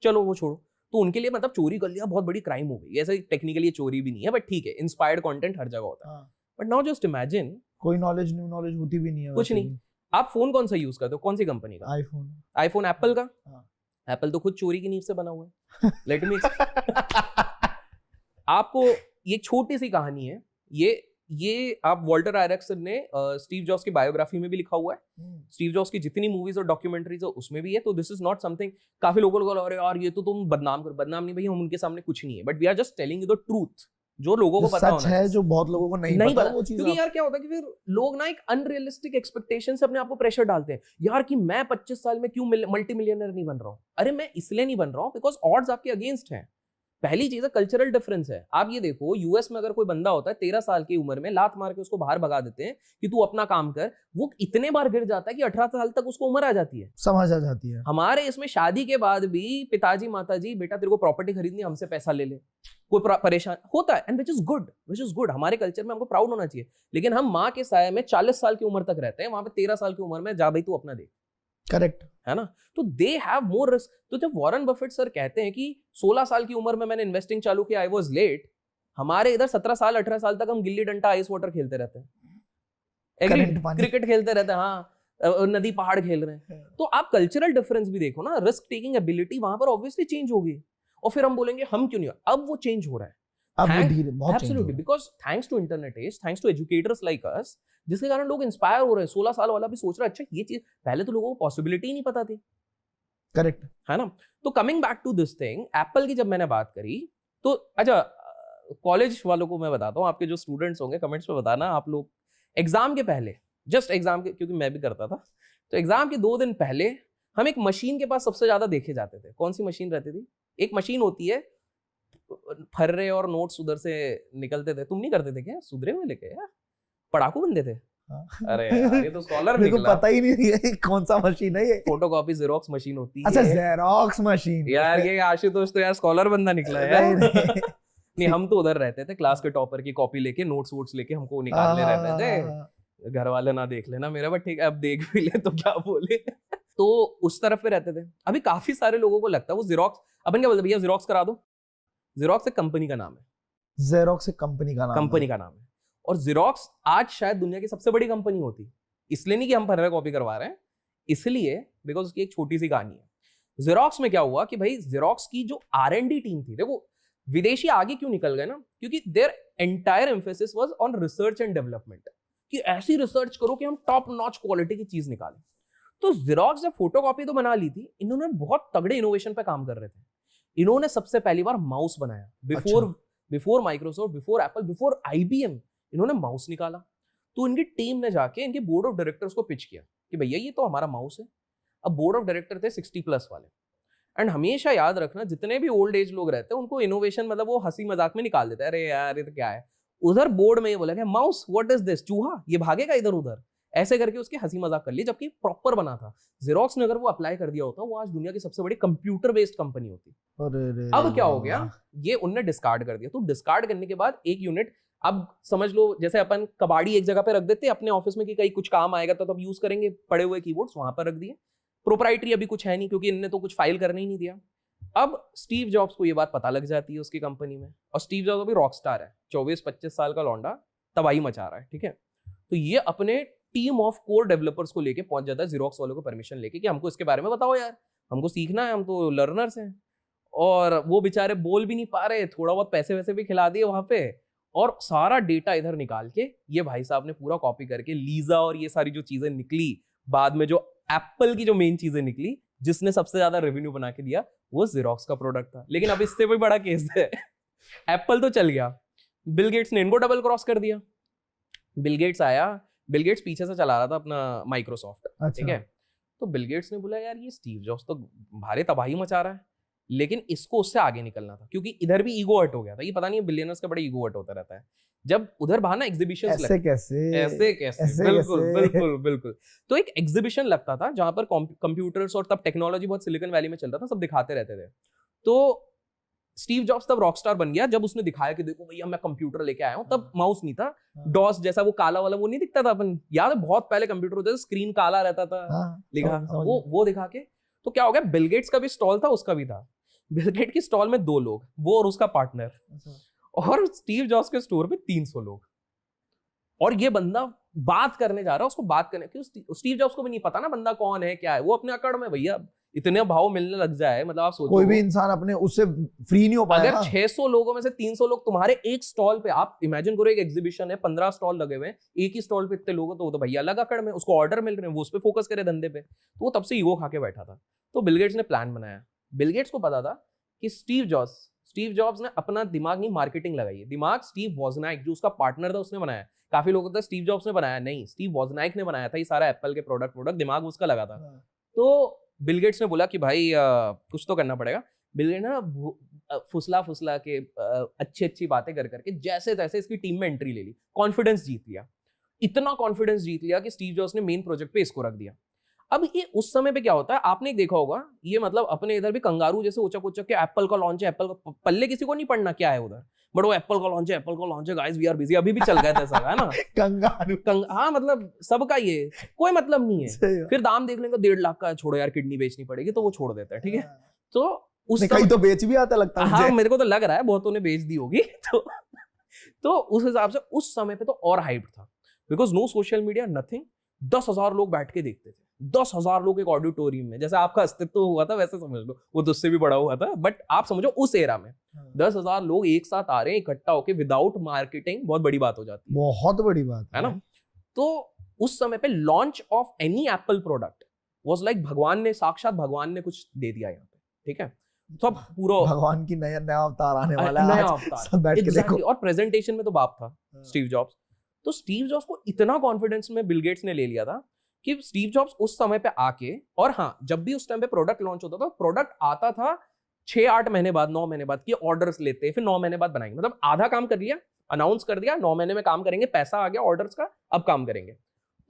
चलो वो छोड़ो, तो उनके लिए मतलब चोरी कर लिया बहुत बड़ी क्राइम हो गई। ऐसे टेक्निकली चोरी भी नहीं है, बट ठीक है, इंस्पायर्ड कंटेंट हर जगह होता है। बट नाउ जस्ट इमेजिन, कोई नॉलेज न्यू नॉलेज होती भी नहीं है, कुछ नहीं। आप फोन कौन सा यूज करते हो, कौन सी कंपनी का? आईफोन। आईफोन एप्पल का? हाँ। एप्पल तो खुद चोरी की नींव से बना हुआ है। लेट मी आपको ये छोटी सी कहानी है, ये आप वॉल्टर आयरैक्सन ने स्टीव जॉब्स की बायोग्राफी में भी लिखा हुआ है। स्टीव जॉब्स की जितनी मूवीज और डॉक्यूमेंट्रीज है उसमें भी है। तो दिस इज नॉट समथिंग, काफी लोगों को अरे यार ये तो तुम बदनाम कर, बदनाम नहीं भैया, हम उनके सामने कुछ नहीं है, but we are just telling you the truth, जो लोगों को पता होना है, जो बहुत लोगों को नहीं पता वो चीज। क्योंकि यार क्या होता है कि फिर लोग ना एक अनरियलिस्टिक एक्सपेक्टेशन से अपने आप को प्रेशर डालते हैं यार, कि मैं 25 साल में क्यों मल्टी मिलियनर नहीं बन रहा हूँ। अरे मैं इसलिए नहीं बन रहा हूँ बिकॉज ऑड्स आपके अगेंस्ट हैं। पहली चीज है कल्चरल डिफरेंस है। आप ये देखो, यूएस में अगर कोई बंदा होता है 13 साल की उम्र में, लात मार के उसको बाहर भगा देते हैं कि तू अपना काम कर, वो इतने बार गिर जाता है कि 18 साल तक उसको उम्र आ जाती है, समझ आ जाती है। हमारे इसमें शादी के बाद भी पिताजी माताजी, बेटा तेरे को प्रॉपर्टी खरीदनी, हमसे पैसा ले ले, कोई परेशान होता है, एंड विच इज गुड। हमारे कल्चर में हमको प्राउड होना चाहिए। लेकिन हम माँ के साये में 40 साल की उम्र तक रहते हैं, वहां पे 13 साल की उम्र में जा भाई तू अपना देख। करेक्ट है ना? तो दे हैव मोर रिस्क। तो जब वॉरेन बफेट सर कहते हैं कि 16 साल की उम्र में मैंने इन्वेस्टिंग चालू किया, आई वाज लेट, हमारे इधर 17 साल 18 साल तक हम गिल्ली डंडा आइस वाटर खेलते रहते हैं, क्रिकेट खेलते रहते हैं, हाँ, नदी पहाड़ खेल रहे हैं। तो आप कल्चरल डिफरेंस भी देखो ना, रिस्क टेकिंग एबिलिटी वहां पर ऑब्वियसली चेंज होगी। और फिर हम बोलेंगे हम क्यों नहीं, अब वो चेंज हो रहा है। Absolutely, because thanks to internet age, thanks to educators like us, जिसके कारण लोग इंस्पायर हो रहे हैं। 16 साल वाला भी सोच रहा है अच्छा ये चीज, पहले तो लोगों को पॉसिबिलिटी ही नहीं पता थी। करेक्ट है ना? तो coming back to this thing, Apple की जब मैंने बात करी, तो अच्छा कॉलेज वालों को मैं बताता हूँ, आपके जो स्टूडेंट्स होंगे कमेंट्स में बताना, आप लोग एग्जाम के पहले, जस्ट एग्जाम के, क्योंकि मैं भी करता था, तो एग्जाम के 2 दिन पहले हम एक मशीन के पास सबसे ज्यादा देखे जाते थे। कौन सी मशीन रहती थी? एक मशीन होती है, फर्रे और नोट्स उधर से निकलते थे। तुम नहीं करते थे क्या? सुधरे हुए लेके यार, पढ़ाकू बंदे थे। अरे यार ये तो स्कॉलर निकला। मेरे को पता ही नहीं है कौन सा मशीन है ये। फोटोकॉपी जेरोक्स मशीन होती है। अच्छा जेरोक्स मशीन। यार ये आशुतोष तो यार स्कॉलर बंदा निकला है यार। नहीं हम तो उधर रहते थे, क्लास के टॉपर की कॉपी लेके, नोट्स वोट्स लेके हमको निकालने रहते थे। घर वाले ना देख लेना मेरा, बट ठीक है अब देख भी ले तो क्या बोले। तो उस तरफ पे रहते थे। अभी काफी सारे लोगों को लगता है वो जेरोक्स, अपन क्या बोलते भैया जेरोक्स करा दो। जेरोक्स एक कंपनी का नाम है। जेरोक्स एक कंपनी का नाम है। और जेरोक्स आज शायद दुनिया की सबसे बड़ी कंपनी होती, इसलिए नहीं कि हम फर्रे कॉपी करवा रहे हैं, इसलिए बिकॉज उसकी एक छोटी सी कहानी है। जेरोक्स में क्या हुआ कि भाई जेरोक्स की जो R&D टीम थी, देखो विदेशी आगे क्यों निकल गए ना, क्योंकि their entire emphasis was on research and development, कि ऐसी रिसर्च करो कि हम टॉप नॉच क्वालिटी की चीज निकालें। तो जेरोक्स जब फोटोकॉपी तो बना ली थी, इन्होंने बहुत तगड़े इनोवेशन पे काम कर रहे थे। इन्होंने सबसे पहली बार माउस बनाया, before Microsoft, before Apple, before IBM, इन्होंने माउस निकाला। तो इनकी टीम ने जाके इनके बोर्ड ऑफ डायरेक्टर्स को पिच किया कि भैया ये तो हमारा माउस है। अब बोर्ड ऑफ डायरेक्टर थे 60+ वाले। एंड हमेशा याद रखना, जितने भी ओल्ड एज लोग रहते हैं उनको इनोवेशन मतलब वो हंसी मजाक में निकाल देते हैं, अरे यार ये तो क्या है। उधर बोर्ड में ये बोला माउस, व्हाट इज दिस, चूहा, ये भागेगा इधर उधर, ऐसे करके उसकी हंसी मजाक कर ली, जबकि प्रॉपर बना था। जेरोक्स ने अगर वो अप्लाई कर दिया होता, वो आज दुनिया की सबसे बड़ी कंप्यूटर बेस्ड कंपनी होती। अब क्या हो गया, ये उनने डिस्कार्ड कर दिया। तो डिस्कार्ड करने के बाद एक यूनिट, अब समझ लो जैसे अपन कबाड़ी एक जगह पे रख देते हैं अपने ऑफिस में कि कहीं कुछ काम आएगा तो तब यूज करेंगे, पड़े हुए कीबोर्ड्स वहां पर रख दिए। प्रोप्राइटरी अभी कुछ है नहीं, क्योंकि इनने तो कुछ फाइल करने ही नहीं दिया। अब स्टीव जॉब्स को ये बात पता लग जाती है उसकी कंपनी में, और स्टीव जॉब्स अभी रॉकस्टार है, 24-25 साल का लौंडा, तबाही मचा रहा है, ठीक है। तो ये अपने टीम ऑफ कोर डेवलपर्स को लेके पहुंच जाता है जेरोक्स वालों को परमिशन लेके कि हमको इसके बारे में बताओ यार, हमको सीखना है, हम तो लर्नर्स हैं। और वो बेचारे बोल भी नहीं पा रहे, थोड़ा बहुत पैसे वैसे भी खिला दिए वहां पे, और सारा डेटा इधर निकाल के ये भाई साहब ने पूरा कॉपी करके लीजा और ये सारी जो चीजें निकली बाद में, जो एप्पल की जो मेन चीजें निकली, जिसने सबसे ज्यादा रेवेन्यू बना के दिया, वो जेरोक्स का प्रोडक्ट था। लेकिन अब इससे भी बड़ा केस है, एप्पल तो चल गया, बिल गेट्स ने इनको डबल क्रॉस कर दिया। बिल गेट्स आया, बिल गेट्स पीछे से चला रहा था अपना माइक्रोसॉफ्ट, ठीक है। तो बिल गेट्स ने बोला यार ये स्टीव जॉब्स तो भारी तबाही मचा रहा है, लेकिन इसको उससे आगे निकलना था, क्योंकि इधर भी ईगो हर्ट हो गया था। ये पता नहीं बिलियनर्स का बड़ा ईगो हर्ट होता रहता है जब उधर बाहर ना एग्जीबिशन ऐसे कैसे बिल्कुल। तो एक एग्जीबिशन लगता था जहां पर कंप्यूटर्स, और तब टेक्नोलॉजी बहुत सिलिकॉन वैली में चल रहा था, सब दिखाते रहते थे। तो स्टीव जॉब्स तब रॉकस्टार बन गया जब उसने दिखाया कि देखो भैया मैं कंप्यूटर लेके आया हूं। तब माउस नहीं था, डॉस जैसा वो काला वाला वो नहीं दिखता था, अपन याद है बहुत पहले कंप्यूटर होते थे, स्क्रीन काला रहता था लिखा, वो दिखा के। तो क्या हो गया, बिल गेट्स का भी स्टॉल था, उसका भी था। बिल गेट की स्टॉल में 2 लोग, वो और उसका पार्टनर, और स्टीव जॉब्स के स्टोर पे 300 लोग। और ये बंदा बात करने जा रहा है, उसको बात करने, क्यों स्टीव जॉब्स को भी नहीं पता ना बंदा कौन है क्या है, वो अपने अकड़ में भैया इतने भाव मिलने लग जाए, मतलब आप सोचो कोई भी इंसान अपने उससे फ्री नहीं हो पाएगा। अगर 600 लोगों में से 300 लोग तुम्हारे एक स्टॉल पे, आप इमेजिन करो एक एग्जीबिशन है, 15 स्टॉल लगे हुए हैं, एक ही स्टॉल पे इतने लोग तो वो तो भैया अलग अकड़ में, उसको ऑर्डर मिल रहे हैं, वो उस पे फोकस करे धंधे पे, तो वो तब से ईगो खा के बैठा था। तो बिल गेट्स ने प्लान बनाया। बिल गेट्स को पता था कि स्टीव जॉब्स ने अपना दिमाग नहीं, मार्केटिंग लगाई है। दिमाग स्टीव वॉजनाइक जो उसका पार्टनर था उसने बनाया। काफी लोगों को स्टीव जॉब्स ने बनाया, नहीं, स्टीव वॉजनाइक ने बनाया था ये सारा एप्पल के प्रोडक्ट, दिमाग उसका लगा था। तो बिल गेट्स ने बोला कि भाई कुछ तो करना पड़ेगा। बिल गेट्स ने फुसला के अच्छी बातें कर करके जैसे तैसे इसकी टीम में एंट्री ले ली, कॉन्फिडेंस जीत लिया, इतना कॉन्फिडेंस जीत लिया कि स्टीव जॉब्स ने मेन प्रोजेक्ट पे इसको रख दिया। अब ये उस समय पे क्या होता है, आपने देखा होगा, ये मतलब अपने इधर भी कंगारू जैसे उचक के एप्पल का लॉन्च है, एप्पल का पल्ले किसी को नहीं पड़ना क्या है उधर, बट वो एप्पल का लॉन्च है गाइस वी आर बिजी, अभी भी चल गए थे सब, है ना। कंगारू हाँ मतलब सबका ये कोई मतलब नहीं है। फिर दाम देख लेंगे 1.5 लाख का, छोड़ो यार किडनी बेचनी पड़ेगी, तो वो छोड़ देता है, ठीक है। तो उस कहीं तो बेच भी आता लगता है। हाँ मेरे को तो लग रहा है बहुतों ने बेच दी होगी। तो उस हिसाब से उस समय पे तो और हाइप था, because no social media nothing. 10,000 लोग बैठ के देखते थे, 10,000 लोग एक ऑडिटोरियम में, जैसे आपका अस्तित्व हुआ था वैसे समझ लो, वो तो उससे भी बड़ा हुआ था, बट आप समझो उस एरा में 10,000 लोग एक साथ आ रहे हैं इकट्ठा होके विदाउट मार्केटिंग, बहुत बड़ी बात हो जाती है, बहुत बड़ी बात है ना। तो उस समय पे launch of any Apple product was like भगवान ने, साक्षात भगवान ने कुछ दे दिया यहाँ पे, ठीक है। सब पूरा भगवान की नया अवतार आने वाला है, नया अवतार, सब बैठ के देखो। और प्रेजेंटेशन में तो बाप था स्टीव जॉब्स। तो स्टीव जॉब्स को इतना कॉन्फिडेंस में बिल गेट्स ने ले लिया था कि स्टीव जॉब्स उस समय पे आके, और हाँ जब भी उस टाइम पे प्रोडक्ट लॉन्च होता था, प्रोडक्ट आता था 6-8 महीने बाद, 9 महीने बाद, कि ऑर्डर्स लेते, फिर 9 महीने बाद बनाएंगे, मतलब आधा काम कर लिया, अनाउंस कर दिया, 9 महीने में काम करेंगे, पैसा आ गया ऑर्डर्स का, अब काम करेंगे।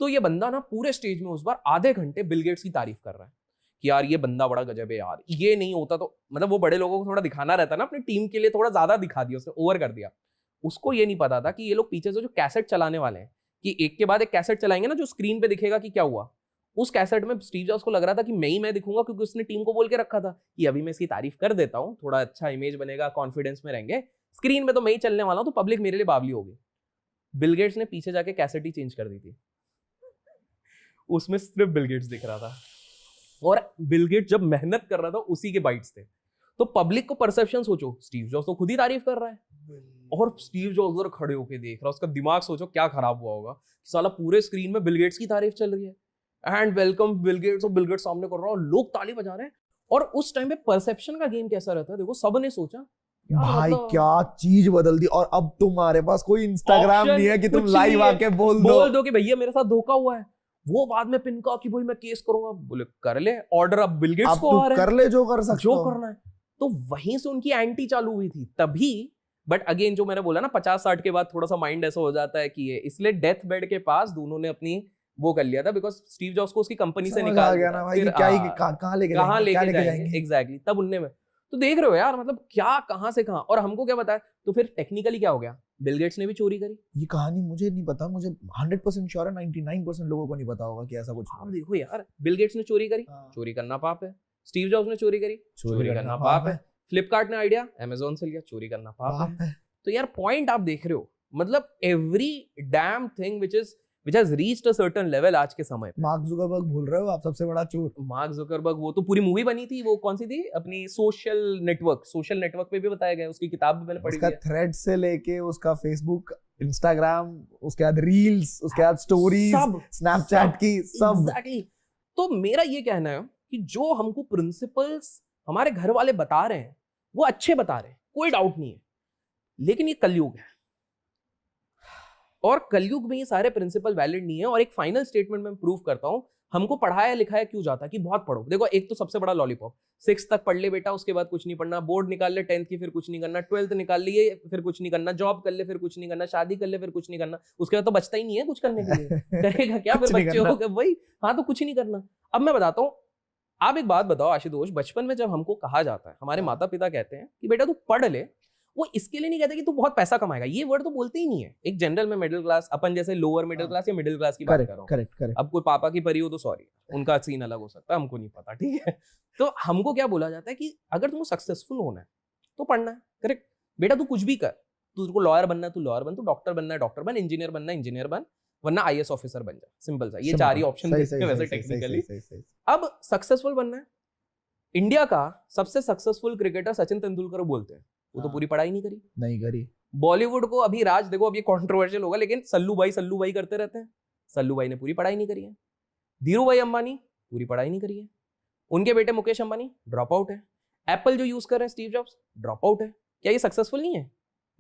तो ये बंदा ना पूरे स्टेज में उस बार आधे घंटे बिल गेट्स की तारीफ कर रहा है कि यार ये बंदा बड़ा गजब है यार, ये नहीं होता तो, मतलब वो बड़े लोगों को थोड़ा दिखाना रहता ना अपनी टीम के लिए, थोड़ा ज्यादा दिखा दिया उसने, ओवर कर दिया। उसको ये नहीं पता था कि ये लोग पीछे से जो कैसेट चलाने वाले हैं, कि एक के बाद एक कैसेट चलाएंगे ना, जो स्क्रीन पे दिखेगा कि क्या हुआ, उस कैसेट में स्टीव जॉब्स को लग रहा था कि मैं दिखूंगा, क्योंकि उसने टीम को बोल के रखा था कि अभी मैं इसकी तारीफ कर देता हूँ, थोड़ा अच्छा इमेज बनेगा, कॉन्फिडेंस में रहेंगे, स्क्रीन में तो मैं ही चलने वाला हूँ, तो पब्लिक मेरे लिए बावली होगी। बिल गेट्स ने पीछे जाके कैसेट ही चेंज कर दी थी, उसमें सिर्फ बिल गेट्स दिख रहा था, और बिल गेट्स जब मेहनत कर रहा था उसी के बाइट्स थे। तो पब्लिक को परसेप्शन सोचो, स्टीव जॉब्स तो खुद ही तारीफ कर रहा है, और स्टीव जॉब्स उधर खड़े होके देख रहा है, उसका दिमाग सोचो क्या खराब हुआ होगा, साला पूरे स्क्रीन में बिल गेट्स की तारीफ चल रही है, एंड वेलकम बिल गेट्स, और बिल गेट्स सामने कर रहा है, लोग ताली बजा रहे हैं। और उस टाइम पे परसेप्शन का गेम कैसा रहता है, देखो सबने सोचा भाई क्या चीज बदल दी, और अब तुम्हारे पास कोई इंस्टाग्राम नहीं है कि तुम लाइव आके बोल दो कि भैया मेरे साथ धोखा हुआ है, वो बाद में पिन का कि भाई मैं केस करूंगा, बोले कर ले ऑर्डर, अब बिल गेट्स को आ रहा है, कर ले जो कर सकते जो करना है। तो वहीं से उनकी एंटी चालू हुई थी तभी। बट अगेन जो मैंने बोला ना 50-60 के बाद थोड़ा सा माइंड ऐसा हो जाता है कि ये, इसलिए डेथ बेड के पास दोनों ने अपनी वो कर लिया था, बिकॉज स्टीव जॉब्स को उसकी कंपनी से निकाल गया ना भाई, क्या ही कहां लेके जाएंगे एग्जैक्टली। तब उनने में तो देख रहे हो यार, मतलब क्या कहां से कहां, और हमको क्या बताया। तो फिर टेक्निकली क्या हो गया, बिल गेट्स ने भी चोरी करी। ये कहानी मुझे नहीं पता, मुझे 100% श्योर है 99% लोगों को नहीं पता होगा कि ऐसा कुछ। हाँ देखो यार, बिल गेट्स ने चोरी करी, चोरी करना पाप है। स्टीव जॉब्स ने चोरी करी, चोरी करना पाप है। फ्लिपकार्ट ने आइडिया अमेज़न से लिया, चोरी करना पाप है। तो यार पॉइंट आप देख रहे हो, मतलब every damn thing which has reached a certain level आज के समय पे। मार्क जुकरबर्ग भूल रहे हो आप, सबसे बड़ा चोर। मार्क जुकरबर्ग, वो तो पूरी मूवी बनी थी, वो कौन सी थी अपनी सोशल नेटवर्क पे भी बताया गया, उसकी किताब भी मैंने पढ़ी है। उसका थ्रेड से लेके उसका फेसबुक, इंस्टाग्राम, उसके बाद रील्स, उसके बाद स्टोरीज, स्नैपचैट की सब। एग्जैक्टली। तो मेरा ये कहना है कि जो हमको प्रिंसिपल्स हमारे घर वाले बता रहे हैं वो अच्छे बता रहे हैं, कोई डाउट नहीं है, लेकिन ये कलयुग है, और कलयुग में ये सारे प्रिंसिपल वैलिड नहीं है। और एक फाइनल स्टेटमेंट में प्रूव करता हूं, हमको पढ़ाया लिखाया क्यों जाता है कि बहुत पढ़ो। देखो एक तो सबसे बड़ा लॉलीपॉप, 6 तक पढ़ ले बेटा, उसके बाद कुछ नहीं पढ़ना, बोर्ड निकाल ले 10th की फिर कुछ नहीं करना, 12th निकाल लिए फिर कुछ नहीं करना, जॉब कर ले फिर कुछ नहीं करना, शादी कर ले फिर कुछ नहीं करना, उसके बाद तो बचता ही नहीं है कुछ करने के लिए। करेगा क्या फिर बच्चे हो गए वही, हाँ तो कुछ नहीं करना। अब मैं बताता हूँ, आप एक बात बताओ आशुतोष, बचपन में जब हमको कहा जाता है, हमारे माता पिता कहते हैं कि बेटा तू पढ़ ले, वो इसके लिए नहीं कहते कि तू बहुत पैसा कमाएगा, ये वर्ड तो बोलते ही नहीं है। एक जनरल में मिडिल क्लास, अपन जैसे लोअर मिडिल क्लास या मिडिल क्लास की बात कर रहा हूँ। करेक्ट। अब कोई पापा की परी हो तो सॉरी, उनका सीन अलग हो सकता है, हमको नहीं पता, ठीक है। तो हमको क्या बोला जाता है कि अगर तुमको सक्सेसफुल होना है तो पढ़ना है, करेक्ट बेटा, तू कुछ भी कर, तुझको लॉयर बनना है तू लॉयर बन, तू डॉक्टर बनना है डॉक्टर बन, इंजीनियर बनना है इंजीनियर बन, वरना IAS ऑफिसर बन जा, सिंपल सा, ये चार ही ऑप्शन देते हैं वैसे टेक्निकली। अब सक्सेसफुल बनना है, इंडिया का सबसे सक्सेसफुल क्रिकेटर सचिन तेंदुलकर बोलते हैं, वो तो पूरी पढ़ाई नहीं करी। बॉलीवुड को अभी राज देखो, अब ये कंट्रोवर्शियल होगा लेकिन सल्लू भाई करते रहते हैं, सल्लू भाई ने पूरी पढ़ाई नहीं करी है। धीरू भाई अंबानी पूरी पढ़ाई नहीं करी है, उनके बेटे मुकेश अंबानी ड्रॉप आउट है। एप्पल जो यूज कर रहे हैं स्टीव जॉब्स ड्रॉप आउट है। क्या ये सक्सेसफुल नहीं है?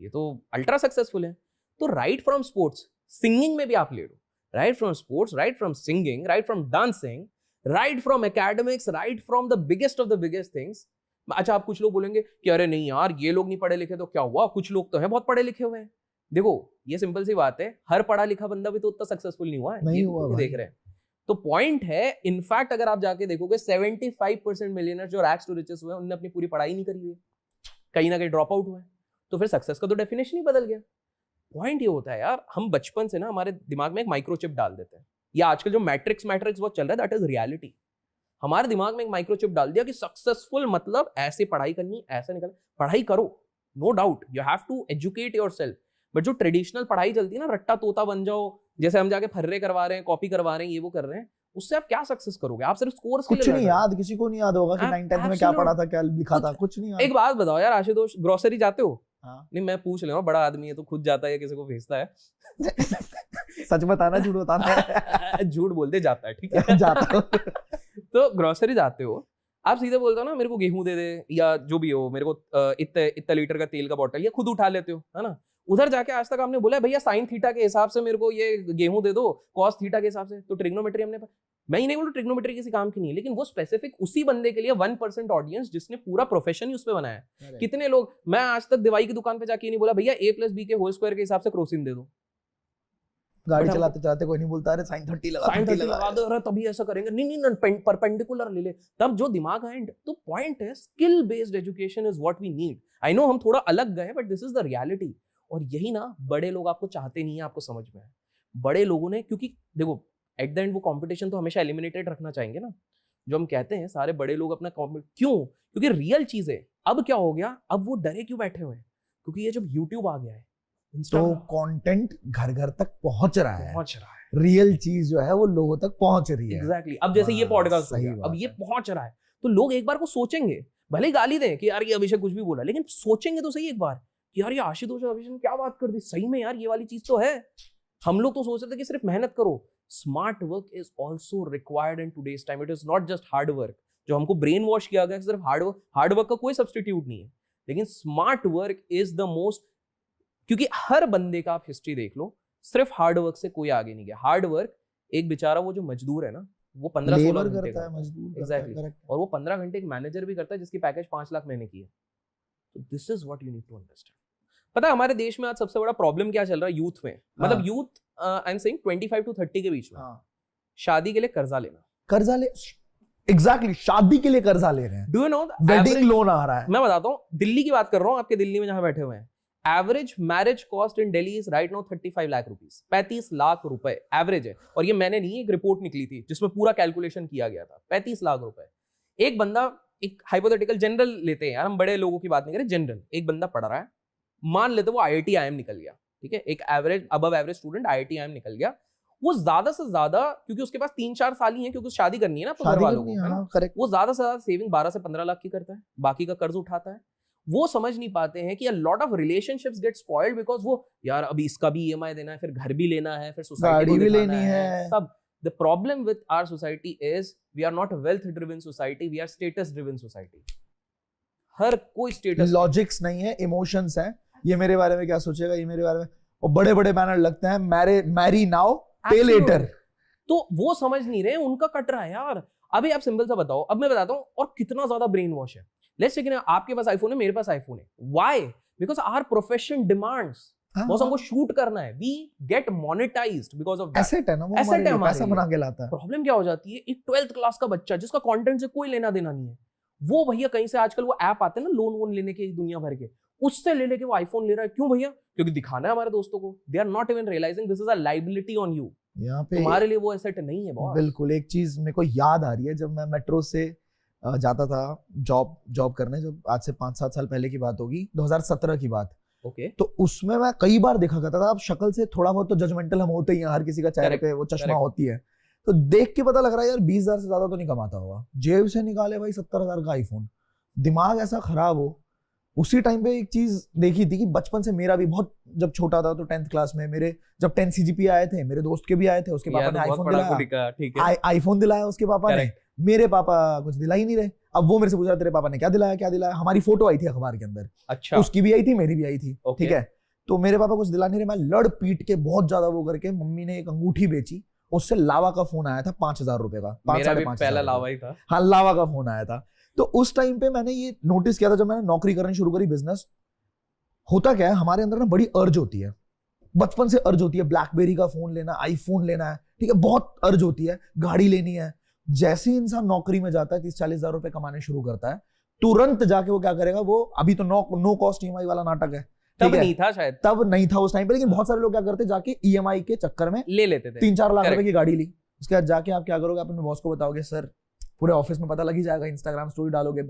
ये तो अल्ट्रा सक्सेसफुल है। तो राइट फ्रॉम स्पोर्ट्स, सिंगिंग में भी आप ले लो, right from sports, right from singing, right from dancing, right from academics, right from the biggest of the biggest things. अच्छा, आप कुछ लोग बोलेंगे कि अरे नहीं यार ये लोग नहीं पढ़े लिखे तो क्या हुआ, कुछ लोग तो हैं बहुत पढ़े लिखे हुए हैं। देखो ये सिंपल सी बात है, हर पढ़ा लिखा बंदा भी तो उतना सक्सेसफुल नहीं हुआ है, नहीं हुआ, देख रहे हैं। तो पॉइंट है, इनफैक्ट अगर आप जाके देखोगे 75% मिलियनर जो रैग्स टू रिचेस हुए हैं उनने अपनी पूरी पढ़ाई नहीं करी हुई, कहीं ना कहीं ड्रॉप आउट हुआ है। तो फिर सक्सेस का तो डेफिनेशन ही बदल गया। पॉइंट ये होता है यार, हम बचपन से ना हमारे दिमाग में एक माइक्रोचिप डाल देते हैं, या आजकल जो मैट्रिक्स बहुत चल रहा है, दैट इज रियलिटी। हमारे दिमाग में एक माइक्रोचिप डाल दिया कि सक्सेसफुल मतलब ऐसे पढ़ाई करनी, ऐसा निकल, पढ़ाई करो, no doubt you have to educate yourself, but जो ट्रेडिशनल पढ़ाई चलती है ना, रट्टा तोता बन जाओ, जैसे हम जाके फर्रे करवा रहे हैं, कॉपी करवा रहे हैं, ये वो कर रहे हैं, उससे आप क्या सक्सेस करोगे? आप सिर्फ स्कोर्स के लिए कुछ नहीं याद, किसी को नहीं याद होगा कि 9th 10th में क्या पढ़ा था, क्या लिखा था, कुछ नहीं याद। एक बात बताओ यार आशुतोष, ग्रोसरी जाते हो? हाँ। नहीं मैं पूछ ले रहा हूँ, बड़ा आदमी है तो खुद जाता है या किसी को भेजता है? सच बताना झूठ बताना? झूठ बोलते जाता है, ठीक है जाता। तो ग्रोसरी जाते हो, आप सीधे बोलते हो ना मेरे को गेहूं दे दे, या जो भी हो, मेरे को इतना लीटर का तेल का बोतल, ये खुद उठा लेते हो, है ना। उधर जाके आज तक आपने बोला भैया साइन थीटा के हिसाब से मेरे को ये गेहूं दे दो, कॉस थीटा के हिसाब से? तो ट्रिग्नोमेट्री हमने, मैं ही नहीं बोलूं ट्रिग्नोमेट्री किसी काम की नहीं है, लेकिन वो स्पेसिफिक उसी बंदे के लिए 1% ऑडियंस जिसने पूरा प्रोफेशन ही उस पे बनाया है। कितने लोग, मैं आज तक दवाई की दुकान पे जाके नहीं बोला भैया A+B के होल स्क्वायर के हिसाब से क्रोसिन दे दो। गाड़ी चलाते चलाते कोई नहीं बोलता अरे साइन 30 लगा दो, अरे तभी ऐसा करेंगे, नहीं परपेंडिकुलर ले ले, तब जो दिमाग है। तो पॉइंट है, skill based education is what we need. I know हम थोड़ा अलग गए, but this is the reality. और यही ना बड़े लोग आपको चाहते नहीं है, आपको समझ में है। बड़े लोगों ने, क्योंकि देखो एट द एंड वो कंपटीशन तो हमेशा एलिमिनेटेड रखना चाहेंगे ना, जो हम कहते हैं सारे बड़े लोग अपना क्यों? क्योंकि रियल चीज है। अब क्या हो गया, अब वो डरे क्यों बैठे हुए हैं? क्योंकि ये जब यूट्यूब आ गया है, तो कंटेंट घर घर तक पहुंच रहा है, रियल चीज जो है वो लोगों तक पहुंच रही है। एग्जैक्टली। अब जैसे ये पॉडकास्ट हो गया, अब ये पहुंच रहा है, तो लोग एक बार को सोचेंगे, भले गाली दें कि यार ये अभिषेक कुछ भी बोला, लेकिन सोचेंगे तो सही एक बार कि यार ये आशुतोष अभिषेक ने क्या बात कर दी, सही में यार ये वाली चीज तो है। हम लोग तो सोच रहे थे कि सिर्फ मेहनत करो। Smart work is also required in today's time, it is not just hard work. जो हमको ब्रेन वॉश किया गया सिर्फ हार्ड वर्क का कोई सब्सटीट्यूट नहीं है, लेकिन smart work is the most, क्योंकि हर बंदे का आप हिस्ट्री देख लो, सिर्फ हार्ड वर्क से कोई आगे नहीं गया। हार्ड वर्क, एक बेचारा वो जो मजदूर है ना, वो 15-16 घंटे करता है, मजदूर एग्जैक्टली, और वो 15 घंटे एक मैनेजर भी करता है जिसकी पैकेज 5 लाख महीने की है। तो this is what you need to understand. पता है हमारे देश में आज सबसे बड़ा प्रॉब्लम क्या चल रहा है यूथ में? मतलब youth I am saying 25 to 30 के बीच में शादी के लिए कर्जा लेना। एग्जैक्टली, शादी के लिए कर्जा ले रहे हैं। Do you know wedding loan आ रहा है। मैं बताता हूँ, दिल्ली की बात कर रहा हूँ, आपके दिल्ली में जहां बैठे हुए हैं, average marriage cost in Delhi is right now 35 lakh rupees, 35 lakh रुपए एवरेज है। और ये मैंने नहीं, एक रिपोर्ट निकली थी जिसमें पूरा कैलकुलेशन किया गया था, 35 लाख रुपए। एक बंदा, एक हाइपोथेटिकल जनरल लेते हैं यार, हम बड़े लोगों की बात नहीं करें, जनरल एक बंदा पढ़ रहा है, मान लेते वो IIT IIM निकल गया, ठीक है, एक average above average student IIT IIM निकल गया, वो ज्यादा से ज्यादा, क्योंकि उसके पास 3-4 साल ही है, क्योंकि शादी करनी है ना अपने घर वालों को, वो ज्यादा से ज्यादा सेविंग 12 से 15 लाख की करता है, बाकी का कर्ज उठाता है। वो समझ नहीं पाते हैं कि a lot of relationships get spoiled because वो यार अभी इसका भी EMI देना है, फिर घर भी लेना है, फिर सोसाइटी भी लेनी है, सब। The problem with our society is we are not a wealth driven society, we are status driven society. हर कोई स्टेटस, लॉजिक्स नहीं है, इमोशंस है। ये मेरे बारे में क्या सोचेगा, ये मेरे बारे में, और बड़े बड़े बैनर लगते हैं, मैरी नाउ पे लेटर। तो वो समझ नहीं रहे, उनका कट रहा है यार। अभी आप सिंपल सा बताओ, अब मैं बताता हूँ और कितना ज्यादा ब्रेन वॉश है। लेट्स टेक, आपके पास आईफोन है, मेरे पास आईफोन है, why? Because our profession demands, बस हमको शूट करना है, we get monetized because of asset है ना, वो एसेट है, पैसा बना के लाता है। प्रॉब्लम क्या हो जाती है, एक 12th क्लास का बच्चा जिसका कंटेंट से कोई लेना देना नहीं है, वो भैया कहीं से आजकल वो ऐप आते हैं ना लोन वोन लेने के दुनिया भर के, उससे ले लेके वो आईफोन ले रहा है। क्यों भैया? क्योंकि दिखाना है हमारे दोस्तों को। They are not even realizing this is a liability on you. यहाँ पे तुम्हारे लिए वो एसेट नहीं है बॉस। बिल्कुल। एक चीज मेरे को याद आ रही है, जब मैं मेट्रो से जाता था जॉब करने, जब आज से 5-7 साल पहले की बात होगी, 2017 की बात। ओके। तो उसमें मैं कई बार देखा करता था, अब शक्ल से थोड़ा बहुत तो जजमेंटल हम होते ही हैं, हर किसी का चेहरे पे वो चश्मा होती है, तो देख के पता लग रहा है यार 20,000 से ज्यादा तो नहीं कमाता होगा। जेब से निकाले भाई 70,000 का आईफोन, दिमाग ऐसा खराब हो। उसी टाइम पे एक चीज देखी थी कि बचपन से मेरा भी बहुत, जब छोटा था तो 10th क्लास में मेरे जब 10 CGPA आए थे, मेरे दोस्त के भी आए थे, उसके पापा ने आईफोन दिलाया, ठीक है, आईफोन दिलाया उसके पापा ने, मेरे पापा कुछ दिला ही नहीं रहे। अब वो मेरे से पूछ रहा तेरे पापा ने क्या दिलाया। हमारी फोटो आई थी अखबार के अंदर, अच्छा, उसकी भी आई थी, मेरी भी आई थी, ठीक है। तो मेरे पापा कुछ दिला नहीं रहे, मैं लड़ पीट के बहुत ज्यादा वो करके, मम्मी ने एक अंगूठी बेची, उससे लावा का फोन आया था 5,000 रुपए का। मेरा भी पहला लावा ही था। हाँ, लावा का फोन आया था। तो उस टाइम पे मैंने ये नोटिस किया था, जब मैंने नौकरी करनी शुरू करी, बिजनेस होता क्या है, हमारे अंदर ना बड़ी अर्ज होती है, बचपन से अर्ज होती है, ब्लैकबेरी का फोन लेना, आईफोन लेना है, ठीक है, बहुत अर्ज होती है, गाड़ी लेनी है। जैसे ही इंसान नौकरी में जाता है, 30-40 हजार रुपए कमाने शुरू करता है, तुरंत जाके वो क्या करेगा, वो अभी तो नो कॉस्ट EMI वाला नाटक है, तब नहीं था शायद, तब नहीं था उस टाइम पे, लेकिन बहुत सारे लोग क्या करते, जाके EMI के चक्कर में ले लेते थे, 3-4 लाख रुपए की गाड़ी ली। उसके बाद जाके आप क्या करोगे, आप अपने बॉस को बताओगे, सर पूरे ऑफिस में पता लग ही जाएगा, इंस्टाग्राम स्टोरी डालोगे,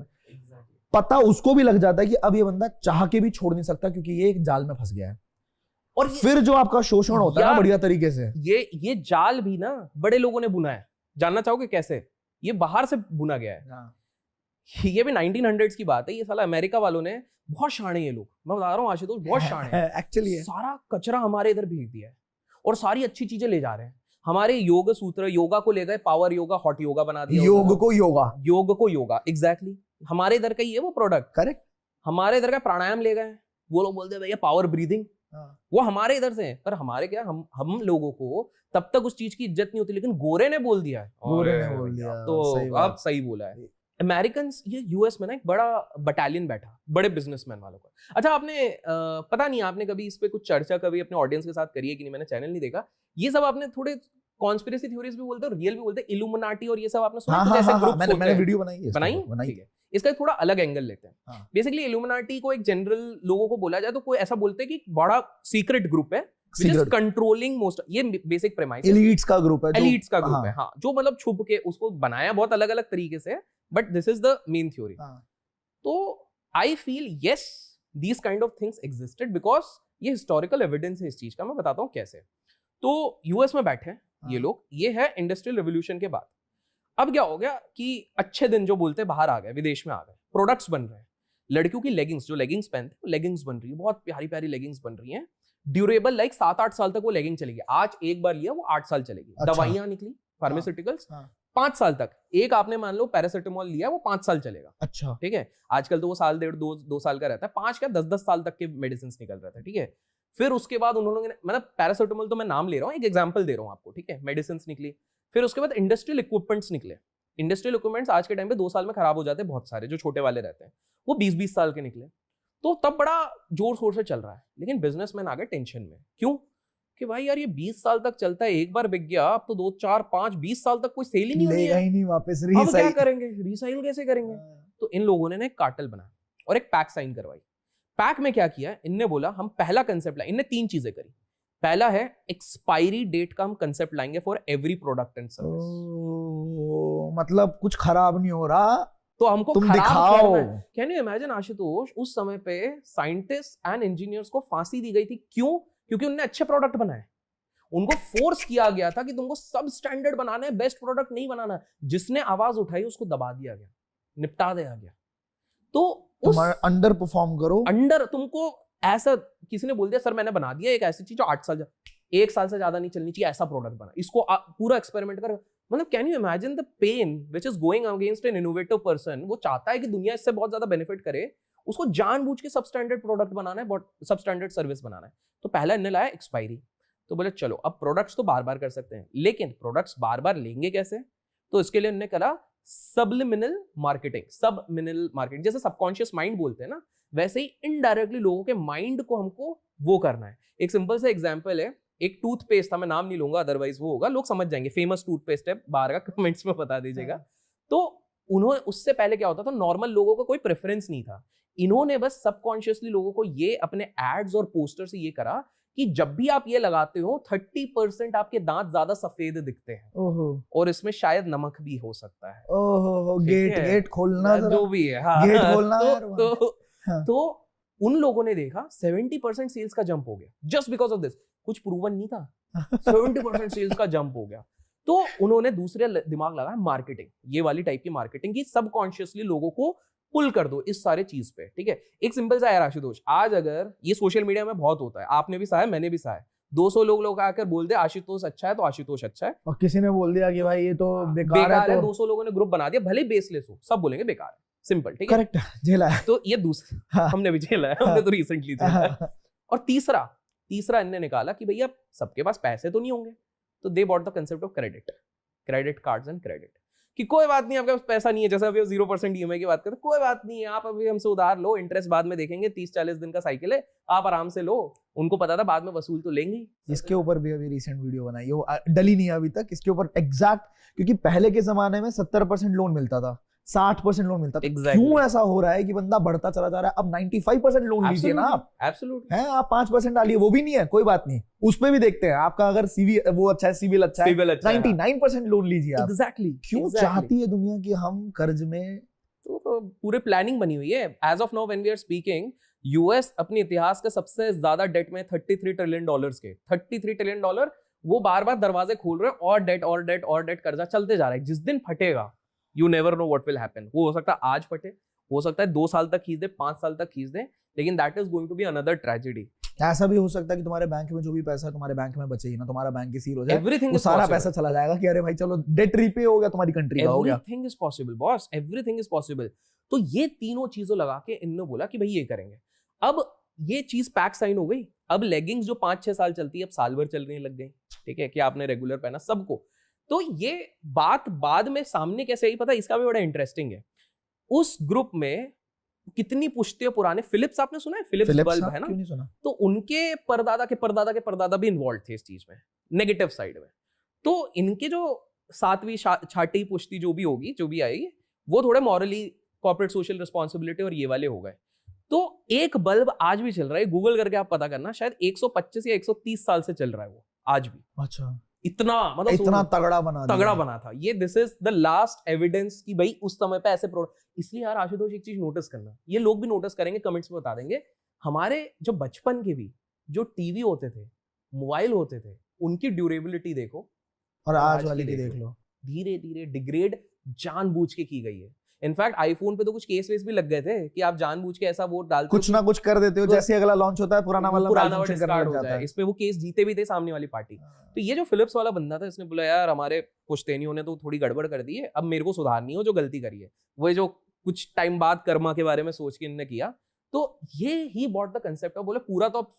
पता उसको भी लग जाता है कि अब ये बंदा चाह के भी छोड़ नहीं सकता, क्योंकि ये एक जाल में फंस गया है। और फिर जो आपका शोषण होता है ना बढ़िया तरीके से, ये जाल भी ना बड़े लोगों ने बुना है। जानना चाहोगे कैसे? ये बाहर से बुना गया है। ये भी 1900s की बात है। ये साला अमेरिका वालों ने, बहुत शाणे ये लोग, मैं बता रहा हूँ आशुतोष, बहुत शाणे हैं एक्चुअली। सारा कचरा हमारे इधर भेज दिया है और सारी अच्छी चीजें ले जा रहे हैं। हमारे योग सूत्र, योगा को ले गए, पावर योगा, हॉट योगा बना दिया, योग को योगा, एग्जैक्टली हमारे इधर का ही है वो प्रोडक्ट, करेक्ट। हमारे इधर का प्राणायाम ले गए, वो लोग बोलते हैं भैया पावर ब्रीदिंग, वो हमारे इधर से है। पर हमारे क्या, हम लोगों को तब तक उस चीज की इज्जत नहीं होती, लेकिन गोरे ने बोल दिया है, तो अब सही बोला है। अमेरिकन्स, ये यूएस में ना एक बड़ा बटालियन बैठा, बड़े बिजनेसमैन वालों का। अच्छा, आपने पता नहीं आपने कभी इस पे कुछ चर्चा कभी अपने ऑडियंस के साथ करी है कि नहीं, मैंने चैनल नहीं देखा। ये सब आपने थोड़े कॉन्स्पिरेसी थ्योरीज भी बोलते हैं, रियल भी बोलते हैं, इल्यूमिनाटी और ये सब आपने सुना? मैंने वीडियो बनाई है। इसका थोड़ा अलग एंगल लेते हैं। बेसिकली इल्यूमिनाटी को एक जनरल लोगों को बोला जाए तो कोई ऐसा बोलते हैं कि बड़ा सीक्रेट ग्रुप है कंट्रोलिंग मोस्ट, ये बेसिक प्रेमाइस, एलीट्स का ग्रुप है, हाँ, जो मतलब छुप के उसको बनाया बहुत अलग अलग तरीके से, but this is the main theory. तो I feel yes, these kind of things existed because ये हिस्टोरिकल एविडेंस है इस चीज का। मैं बताता हूँ कैसे। तो यूएस में बैठे हैं ये लोग, ये है इंडस्ट्रियल रेवोल्यूशन के बाद। अब क्या हो गया कि अच्छे दिन जो बोलते बाहर आ गए, विदेश में आ गए, प्रोडक्ट्स बन रहे हैं, लड़कियों की लेगिंग्स, जो लेगिंग्स पहनते लेगिंग्स बन रही है, बहुत प्यारी प्यारी लेगिंग्स बन रही हैं, ड्यूरेबल, लाइक 7-8 साल तक वो लेगिंग चलेगी। आज एक बार लिया वो 8 साल चलेगी। अच्छा। दवाइयां निकली, फार्मास्यूटिकल्स, 5 साल तक। एक आपने मान लो पैरासिटामोल लिया, वो 5 साल चलेगा। अच्छा, ठीक है। आजकल तो वो साल डेढ़ 2 साल का रहता है, 5 क्या 10-10 साल तक के मेडिसिन निकल रहे थे, ठीक है। फिर उसके बाद उन्होंने, मतलब पैरासिटामोल तो मैं नाम ले रहा हूँ, एक एग्जांपल दे रहा हूँ आपको, ठीक है, मेडिसिन निकली। फिर उसके बाद इंडस्ट्रियल इक्विपमेंट्स निकले। इंडस्ट्रियल इक्विपमेंट्स आज के टाइम पे 2 साल में खराब हो जाते हैं, बहुत सारे जो छोटे वाले रहते हैं, वो 20-20 साल के निकले। तो तब बड़ा जोर शोर से चल रहा है, लेकिन बिजनेसमैन आ गए टेंशन में। क्यों? कि भाई यार ये 20 साल तक चलता है, एक बार बिक गया, अब तो 2, 4, 5, 20 साल तक कोई सेल ही नहीं होनी है, नहीं वापस अब क्या करेंगे, रीसाइल कैसे करेंगे? तो इन लोगों ने एक कार्टेल बनाया और एक पैक साइन करवाई। पैक में क्या किया, इनने बोला हम पहला कंसेप्ट लाए। इनने 3 चीजें करी। पहला है एक्सपायरी डेट का हम कंसेप्ट लाएंगे for every product and service. मतलब कुछ खराब नहीं हो रहा तो हमको तुम दिखाओ। कैन यू इमेजिन आशुतोष, उस समय पे साइंटिस्ट एंड इंजीनियर्स को फांसी दी गई थी। क्यों? क्योंकि उन्होंने अच्छे प्रोडक्ट बनाए। उनको फोर्स किया गया था कि तुमको सब स्टैंडर्ड बनाना है, बेस्ट प्रोडक्ट नहीं बनाना। जिसने आवाज उठाई उसको दबा दिया गया, निपटा दिया गया। तो अंडर परफॉर्म करो, अंडर तुमको ऐसा किसी ने बोल दिया, सर मैंने बना दिया एक ऐसी चीज जो 8 साल 1 साल से ज्यादा नहीं चलनी चाहिए, ऐसा प्रोडक्ट बना, इसको पूरा एक्सपेरिमेंट कर। मतलब can you imagine the pain which is going against an innovative person. वो चाहता है कि दुनिया इससे बहुत ज्यादा बेनिफिट करे, उसको जानबूझ के सब स्टैंडर्ड प्रोडक्ट बनाना है, सब स्टैंडर्ड सर्विस बनाना है। तो पहला इन्हें लाया एक्सपायरी। तो बोले चलो अब प्रोडक्ट्स तो बार बार कर सकते हैं, लेकिन प्रोडक्ट्स बार बार लेंगे कैसे? तो इसके लिए उन्होंने करा सबलिमिनल मार्केटिंग। सबलिमिनल मार्केटिंग, जैसे सबकॉन्शियस माइंड बोलते हैं ना, वैसे ही इनडायरेक्टली लोगों के माइंड को हमको वो करना है। एक सिंपल सा एग्जांपल है, एक टूथपेस्ट था, मैं नाम नहीं लूंगा अदरवाइज वो होगा, लोग समझ जाएंगे, फेमस टूथपेस्ट है, बाहर का, कमेंट्स में बता दीजिएगा। तो उन्होंने उससे पहले क्या होता था, नॉर्मल लोगों को कोई प्रेफरेंस नहीं था, इन्होंने बस सबकॉन्शियसली लोगों को ये अपने एड्स और पोस्टर से ये करा कि जब भी आप ये लगाते हो 30% आपके दांत ज्यादा सफेद दिखते हैं, ओहो और इसमें शायद नमक भी हो सकता है। ओहो, ठीक गेट है? गेट खोलना जरा, जो भी है, हाँ, गेट खोलना यार तो, वहाँ। तो, हाँ। तो उन लोगों ने देखा 70% सेल्स का जंप हो गया जस्ट बिकॉज ऑफ दिस। कुछ प्रूवन नहीं था, 70% सेल्स का जंप हो गया। तो उन्होंने दूसरे दिमाग लगाया मार्केटिंग, ये वाली टाइप की मार्केटिंग की, सबकॉन्शियसली लोगों को पुल कर दो इस सारे चीज पे। ठीक है, एक सिंपल सा है आशुतोष, आज अगर ये सोशल मीडिया में बहुत होता है, आपने भी सहा है, मैंने भी सहा है, 200 लोग आकर बोल दे आशुतोष अच्छा है तो आशुतोष अच्छा है, और किसी ने बोल दिया कि भाई ये तो बेकार है, तो 200 लोगों ने ग्रुप बना दिया, भले बेसलेस हो, सब बोलेंगे बेकार है, सिंपल। ठीक है, करेक्ट, झेला है। तो ये दूसरा हाँ। हमने भी झेला है, हमने तो रिसेंटली झेला है। और तीसरा इनने निकाला कि भैया सबके पास पैसे तो नहीं होंगे, तो they bought the concept of credit cards and credit, कि कोई बात नहीं आपके पास पैसा नहीं है, जैसे अभी 0% ईएमआई की बात करते, कोई बात नहीं है, आप अभी हमसे उधार लो, इंटरेस्ट बाद में देखेंगे, 30-40 दिन का साइकिल है, आप आराम से लो। उनको पता था बाद में वसूल तो लेंगे। इसके ऊपर भी अभी रिसेंट वीडियो बनाई, वो डली नहीं है अभी तक इसके ऊपर एग्जैक्ट, क्योंकि पहले के जमाने में 70% लोन मिलता था, 60% लोन मिलता था। Exactly. क्यों ऐसा हो रहा है कि बंदा बढ़ता चला जा रहा है? अब 95% लोन लीजिए ना आप, एब्सोल्युटली हैं आप 5% डालिए, वो भी नहीं है, कोई बात नहीं, उस पे भी देखते हैं आपका अगर सीवी वो अच्छा है, सिविल अच्छा है, 99% लोन लीजिए आप। एग्जैक्टली क्यों चाहती है दुनिया कि हम कर्ज में? तो पूरे प्लानिंग बनी हुई है। As of now when we are speaking, US अपने इतिहास के सबसे ज्यादा डेट में, $33 ट्रिलियन के, $33 ट्रिलियन, वो बार बार दरवाजे खोल रहे हैं, और डेट कर्जा चलते जा रहा है। जिस दिन फटेगा, you never know what will happen, वो हो सकता है आज फटे, हो सकता है 2 साल तक खींच दे, 5 साल तक खींच दे, लेकिन that is going to be another tragedy. ऐसा भी हो सकता है कि तुम्हारे बैंक में जो भी पैसा है तुम्हारे बैंक में बचे ही ना, तुम्हारा बैंक ही सील हो जाए, एवरीथिंग वो सारा पैसा चला जाएगा कि अरे भाई चलो डेट रीपे हो गया, तुम्हारी कंट्री का हो गया। Everything is possible boss, everything is possible. तो ये तीनों चीजों लगा के इन्होंने बोला कि भाई ये करेंगे। अब ये चीज पैक साइन हो गई, अब लेगिंग्स जो 5-6 साल चलती है, अब साल भर चलने लग गई। ठीक है, कि आपने रेगुलर पहना सबको। तो ये बात बाद में सामने कैसे आई पता है, इसका भी बड़ा इंटरेस्टिंग है। उस ग्रुप में कितनी पुश्तियों पुराने, फिलिप्स आपने सुना है, फिलिप्स बल्ब है ना, क्यों नहीं सुना? तो उनके परदादा के परदादा के परदादा भी इन्वॉल्व थे इस चीज में, नेगेटिव साइड में। तो इनके जो 7वीं छठी पुश्ती जो भी होगी, जो भी आएगी, वो थोड़े मॉरली कॉर्पोरेट सोशल रिस्पॉन्सिबिलिटी और ये वाले हो गए। तो एक बल्ब आज भी चल रहा है, गूगल करके आप पता करना, शायद 125 या 130 साल से चल रहा है वो आज भी। अच्छा, इतना मतलब इतना तगड़ा बना था ये। This is the last evidence कि भाई उस समय पे ऐसे प्रोडक्ट। इसलिए यार आशुतोष एक चीज नोटिस करना, ये लोग भी नोटिस करेंगे, कमेंट्स में बता देंगे, हमारे जो बचपन के भी जो टीवी होते थे, मोबाइल होते थे, उनकी ड्यूरेबिलिटी देखो और आज वाली की देख लो, धीरे धीरे डिग्रेड जानबूझ के की गई है। इनफैक्ट आईफोन पे तो कुछ केस वेस भी लग गए थे कि आप जानबूझ के ऐसा वो डालते कुछ ना कुछ कर देते हो, जैसे अगला लॉन्च होता है पुराना वाला डिस्कार्ड हो जाए। इस पे वो केस जीते भी थे सामने वाली पार्टी। तो ये जो फिलिप्स वाला बंदा था, इसने बोला यार हमारे पुश्तैनियों ने तो थोड़ी गड़बड़ कर दी है, अब मेरे को सुधारनी हो जो गलती करी है। वो जो कुछ टाइम बाद कर्मा के बारे में सोच के इन्होंने किया, तो ये he bought the concept of, बोले पूरा तो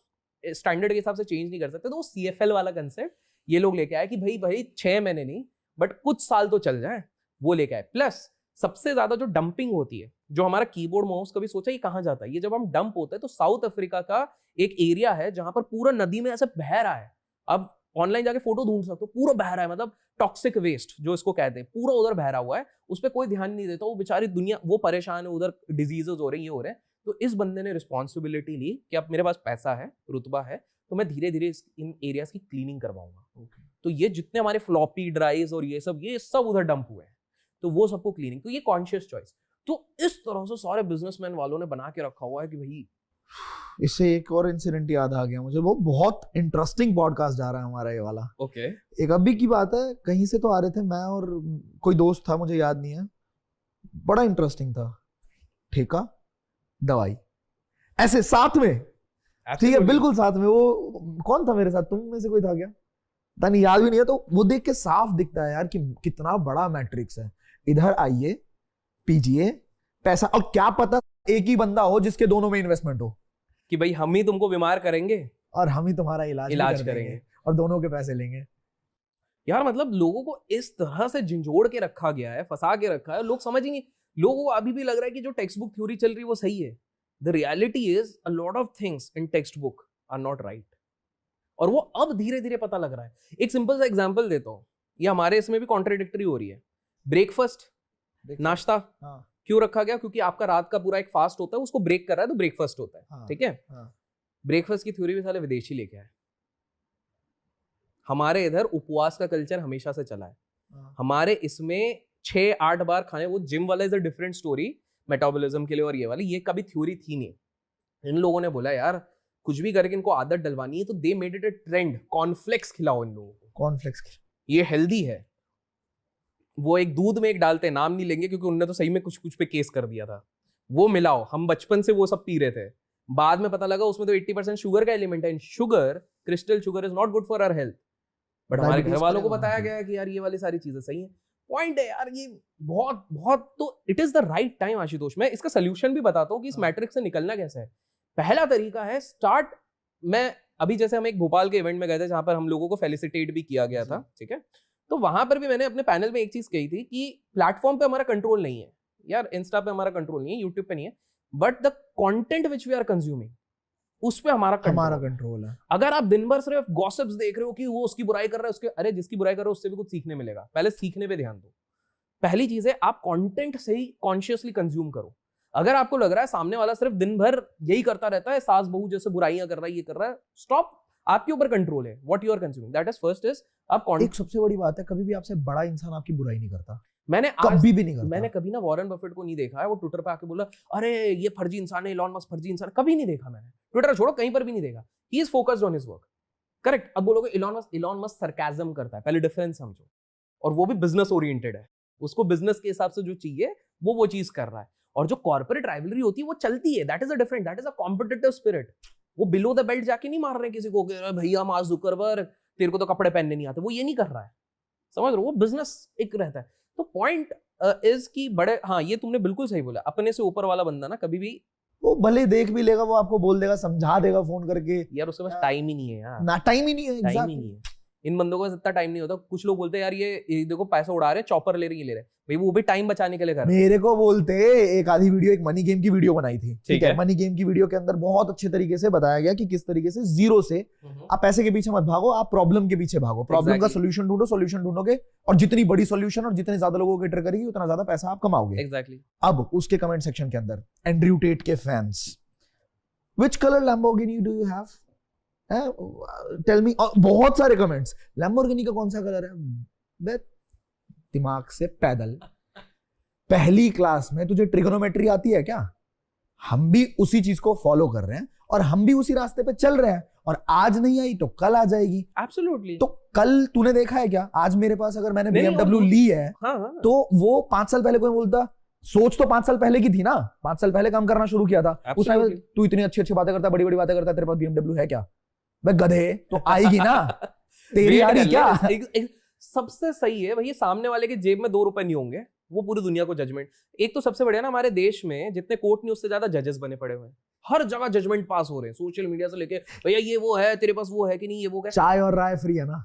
स्टैंडर्ड के हिसाब से चेंज नहीं कर सकते, तो वो CFL वाला कंसेप्ट ये लोग लेके आए कि भाई 6 महीने नहीं बट कुछ साल तो चल जाए, वो लेके आए। प्लस सबसे ज्यादा जो डंपिंग होती है, जो हमारा कीबोर्ड माउस, कभी सोचा ये कहाँ जाता है, ये जब हम डंप होता है तो साउथ अफ्रीका का एक एरिया है जहां पर पूरा नदी में ऐसे बह रहा है। अब ऑनलाइन जाके फोटो ढूंढ सकते हो, पूरा बह रहा है, मतलब टॉक्सिक वेस्ट जो इसको कहते हैं, पूरा उधर बह रहा हुआ है, उस पर कोई ध्यान नहीं देता। वो बेचारी दुनिया, वो परेशान है, उधर डिजीजेस हो रहे हैं, ये हो रहे हैं। तो इस बंदे ने रिस्पॉन्सिबिलिटी ली कि अब मेरे पास पैसा है, रुतबा है, तो मैं धीरे धीरे इन एरियाज की क्लीनिंग करवाऊंगा। तो ये जितने हमारे फ्लॉपी ड्राइव्स और ये सब उधर डंप हुए हैं, तो वो सबको क्लीनिंग। तो ये कॉन्शियस चॉइस। तो इस तरह से सारे बिजनेसमैन वालों ने बना के रखा हुआ है कि भाई। इससे एक और इंसिडेंट याद आ गया मुझे, वो बहुत इंटरेस्टिंग पॉडकास्ट जा रहा है हमारा ये वाला। ओके। एक अभी की बात है, कहीं से तो आ रहे थे, मैं और कोई दोस्त था, मुझे याद नहीं है, बड़ा इंटरेस्टिंग था। ठेका, दवाई, ऐसे साथ में, ठीक है, बिल्कुल साथ में। वो कौन था मेरे साथ, तुम में से कोई था क्या, पता नहीं, याद भी नहीं है। तो वो देख के साफ दिखता है यार कि कितना बड़ा मैट्रिक्स है। इधर आइए, पीजिए पैसा, और क्या पता एक ही बंदा हो जिसके दोनों में इन्वेस्टमेंट हो, कि भाई हम ही तुमको बीमार करेंगे और हम ही तुम्हारा इलाज करेंगे और दोनों के पैसे लेंगे। यार मतलब लोगों को इस तरह से झंझोड़ के रखा गया है, फंसा के रखा है, लोग समझ ही नहीं। लोगों को अभी भी लग रहा है कि जो टेक्स्ट बुक थ्योरी चल रही है वो सही है। The reality is a lot of things in text book are not right, और वो अब धीरे धीरे पता लग रहा है। एक सिंपल सा एग्जांपल देता हूं, ये हमारे इसमें भी कॉन्ट्राडिक्टरी हो रही है। ब्रेकफास्ट नाश्ता हाँ, क्यों रखा गया? क्योंकि आपका रात का पूरा एक फास्ट होता है, उसको ब्रेक कर रहा है तो ब्रेकफास्ट होता है, हाँ, ठीक है? हाँ, ब्रेकफास्ट की थ्योरी भी साले विदेशी लेके आए। हमारे इधर उपवास का कल्चर हमेशा से चला है। हाँ, हमारे इसमें 6-8 बार खाने, वो जिम वाला is a different story metabolism के लिए, और ये वाली ये कभी थ्योरी थी नहीं। इन लोगों ने बोला यार कुछ भी करके इनको आदत डलवानी है, तो they made it a trend, cornflakes खिलाओ इन लोगों को, कॉर्नफ्लेक्स। ये हेल्दी है। वो एक दूध में एक डालते हैं, नाम नहीं लेंगे क्योंकि उनने तो सही में कुछ कुछ पे केस कर दिया था। वो मिलाओ, हम बचपन से वो सब पी रहे थे, बाद में पता लगा उसमें तो 80% शुगर का एलिमेंट है। Sugar, crystal sugar is not good for our health, but हमारे घर वालों को बताया गया है कि यार ये वाली सारी चीजें सही है। पॉइंट है यार, ये बहुत बहुत, तो it is the right time Ashutosh. मैं इसका सोल्यूशन भी बताता हूँ कि इस मैट्रिक्स से निकलना कैसे है। पहला तरीका है स्टार्ट, मैं अभी जैसे हम एक भोपाल के इवेंट में गए थे जहां पर हम लोगों को फेलिसिटेट भी किया गया था, ठीक है? तो वहां पर भी मैंने अपने पैनल में एक चीज कही थी कि प्लेटफॉर्म पे हमारा कंट्रोल नहीं है यार, इंस्टा पे हमारा कंट्रोल नहीं है, यूट्यूब पे नहीं है, but the content which we are consuming उस पे हमारा कंट्रोल है। अगर आप दिन भर सिर्फ गॉसिप्स देख रहे हो कि वो उसकी बुराई कर रहा है, उसके, अरे जिसकी बुराई कर रहा है उससे भी कुछ सीखने मिलेगा। पहले सीखने पे ध्यान दो। पहली चीज है आप कंटेंट से ही कॉन्शियसली कंज्यूम करो। अगर आपको लग रहा है सामने वाला सिर्फ दिन भर यही करता रहता है, सास बहू जैसे बुराइयां कर रहा है, ये कर रहा है, स्टॉप। आपके ऊपर कंट्रोल है, what you are consuming, that is first is आप एक सबसे बड़ी बात है, कभी भी आपसे बड़ा इंसान आपकी बुराई नहीं करता, मैंने कभी भी नहीं करता। मैंने कभी ना वॉरेन बफेट को नहीं देखा है वो ट्विटर पे आके बोला अरे ये फर्जी इंसान है, इलॉन मस्क फर्जी इंसान, कभी नहीं देखा मैंने। ट्विटर छोड़ो, कहीं पर भी नहीं देखा। He is focused on his work, correct. अब बोलोगे इलॉन मस्क सरकाज़म करता है, पहले डिफरेंस समझो। और वो भी बिजनेस ओरिएंटेड है, उसको बिजनेस के हिसाब से जो चाहिए वो चीज कर रहा है। और जो कॉर्पोरेट राइवलरी होती है वो चलती है, that is a different, that is a competitive spirit. वो बिलो द बेल्ट जाके नहीं मार रहे हैं किसी को, भैया मार्क जुकरबर्ग तेरे को तो कपड़े पहनने नहीं आते, वो ये नहीं कर रहा है, समझ रहे हो? वो बिजनेस एक रहता है। तो पॉइंट इज कि बड़े, हाँ ये तुमने बिल्कुल सही बोला, अपने से ऊपर वाला बंदा ना कभी भी, वो भले देख भी लेगा, वो आपको बोल देगा, समझा देगा फोन करके, यार उसके पास टाइम ही नहीं है यार, ना टाइम ही नहीं है, टाइम ही नहीं है। इन बंदों के पास इतना टाइम नहीं होता। कुछ लोग बोलते हैं यार ये देखो पैसा उड़ा रहे, चॉपर ले रहे, ये ले रहे, भाई वो भी टाइम बचाने के लिए कर रहे हैं। मेरे को बोलते, एक आधी वीडियो, एक मनी गेम की वीडियो बनाई थी, ठीक है? है। मनी गेम की वीडियो के अंदर बहुत अच्छे तरीके से बताया गया कि किस तरीके से जीरो से आप पैसे के पीछे मत भागो, आप प्रॉब्लम के पीछे भागो, प्रॉब्लम का Exactly. सोल्यूशन ढूंढो, सोल्यूशन ढूंढोगे और जितनी बड़ी सोल्यूशन और जितने ज्यादा लोगों को कैटर करेगी उतना ज्यादा पैसा आप कमाओगे। एग्जैक्टली। अब उसके कमेंट सेक्शन के अंदर एंड्रयू टेट के fans, which colour Lamborghini do you have, tell me. बहुत सारे कमेंट्स, लैम्बोर्गिनी का कौन सा कलर है? बे दिमाग से पैदल, पहली क्लास में तुझे ट्रिगोनोमेट्री आती है क्या? हम भी उसी चीज को फॉलो कर रहे हैं और हम भी उसी रास्ते पे चल रहे हैं, और आज नहीं आई तो कल आ जाएगी। एब्सोल्युटली। तो कल तूने देखा है क्या? आज मेरे पास अगर मैंने नहीं, BMW ली है, हाँ। तो वो 5 साल पहले कोई बोलता, सोच तो 5 साल पहले की थी ना, 5 साल पहले काम करना शुरू किया था, उस टाइम Absolutely. तू इतनी अच्छी अच्छी बातें करता, बड़ी बड़ी बातें करता, तेरे पास BMW है क्या? मैं गधे, तो आएगी ना तेरी Wait आ रही कर ले, क्या? सबसे सही है भैया, सामने वाले के जेब में 2 रुपए नहीं होंगे, वो पूरी दुनिया को जजमेंट। एक तो सबसे बढ़िया ना, हमारे देश में जितने कोर्ट नहीं उससे ज्यादा जजेस बने पड़े हुए हैं, हर जगह जजमेंट पास हो रहे हैं, सोशल मीडिया से लेके, भैया ये वो है, तेरे पास वो है कि नहीं, ये वो क्या, चाय और राय फ्री है ना,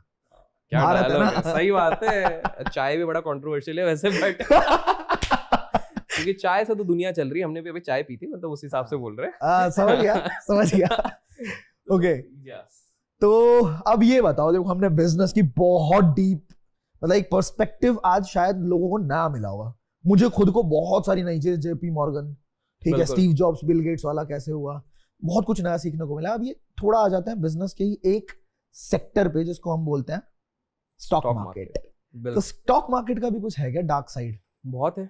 क्या भारत है dialogue ना? है, सही बात है। चाय भी बड़ा कंट्रोवर्शियल है वैसे, बट क्योंकि चाय से तो दुनिया चल रही है, हमने भी अभी चाय पी थी, मतलब उस हिसाब से बोल रहे हैं। समझ गया, समझ गया। ओके, तो अब ये बताओ, देखो हमने बिजनेस की बहुत डीप, मतलब एक पर्सपेक्टिव आज शायद लोगों को ना मिला होगा। मुझे खुद को बहुत सारी नई चीज, JP मॉर्गन, ठीक है, बिल्कुल। स्टीव जॉब्स, बिल गेट्स वाला कैसे हुआ, बहुत कुछ नया सीखने को मिला। अब ये थोड़ा आ जाता है बिजनेस के ही एक सेक्टर पे जिसको हम बोलते हैं स्टॉक मार्केट। तो स्टॉक मार्केट का भी कुछ है क्या डार्क साइड? बहुत है,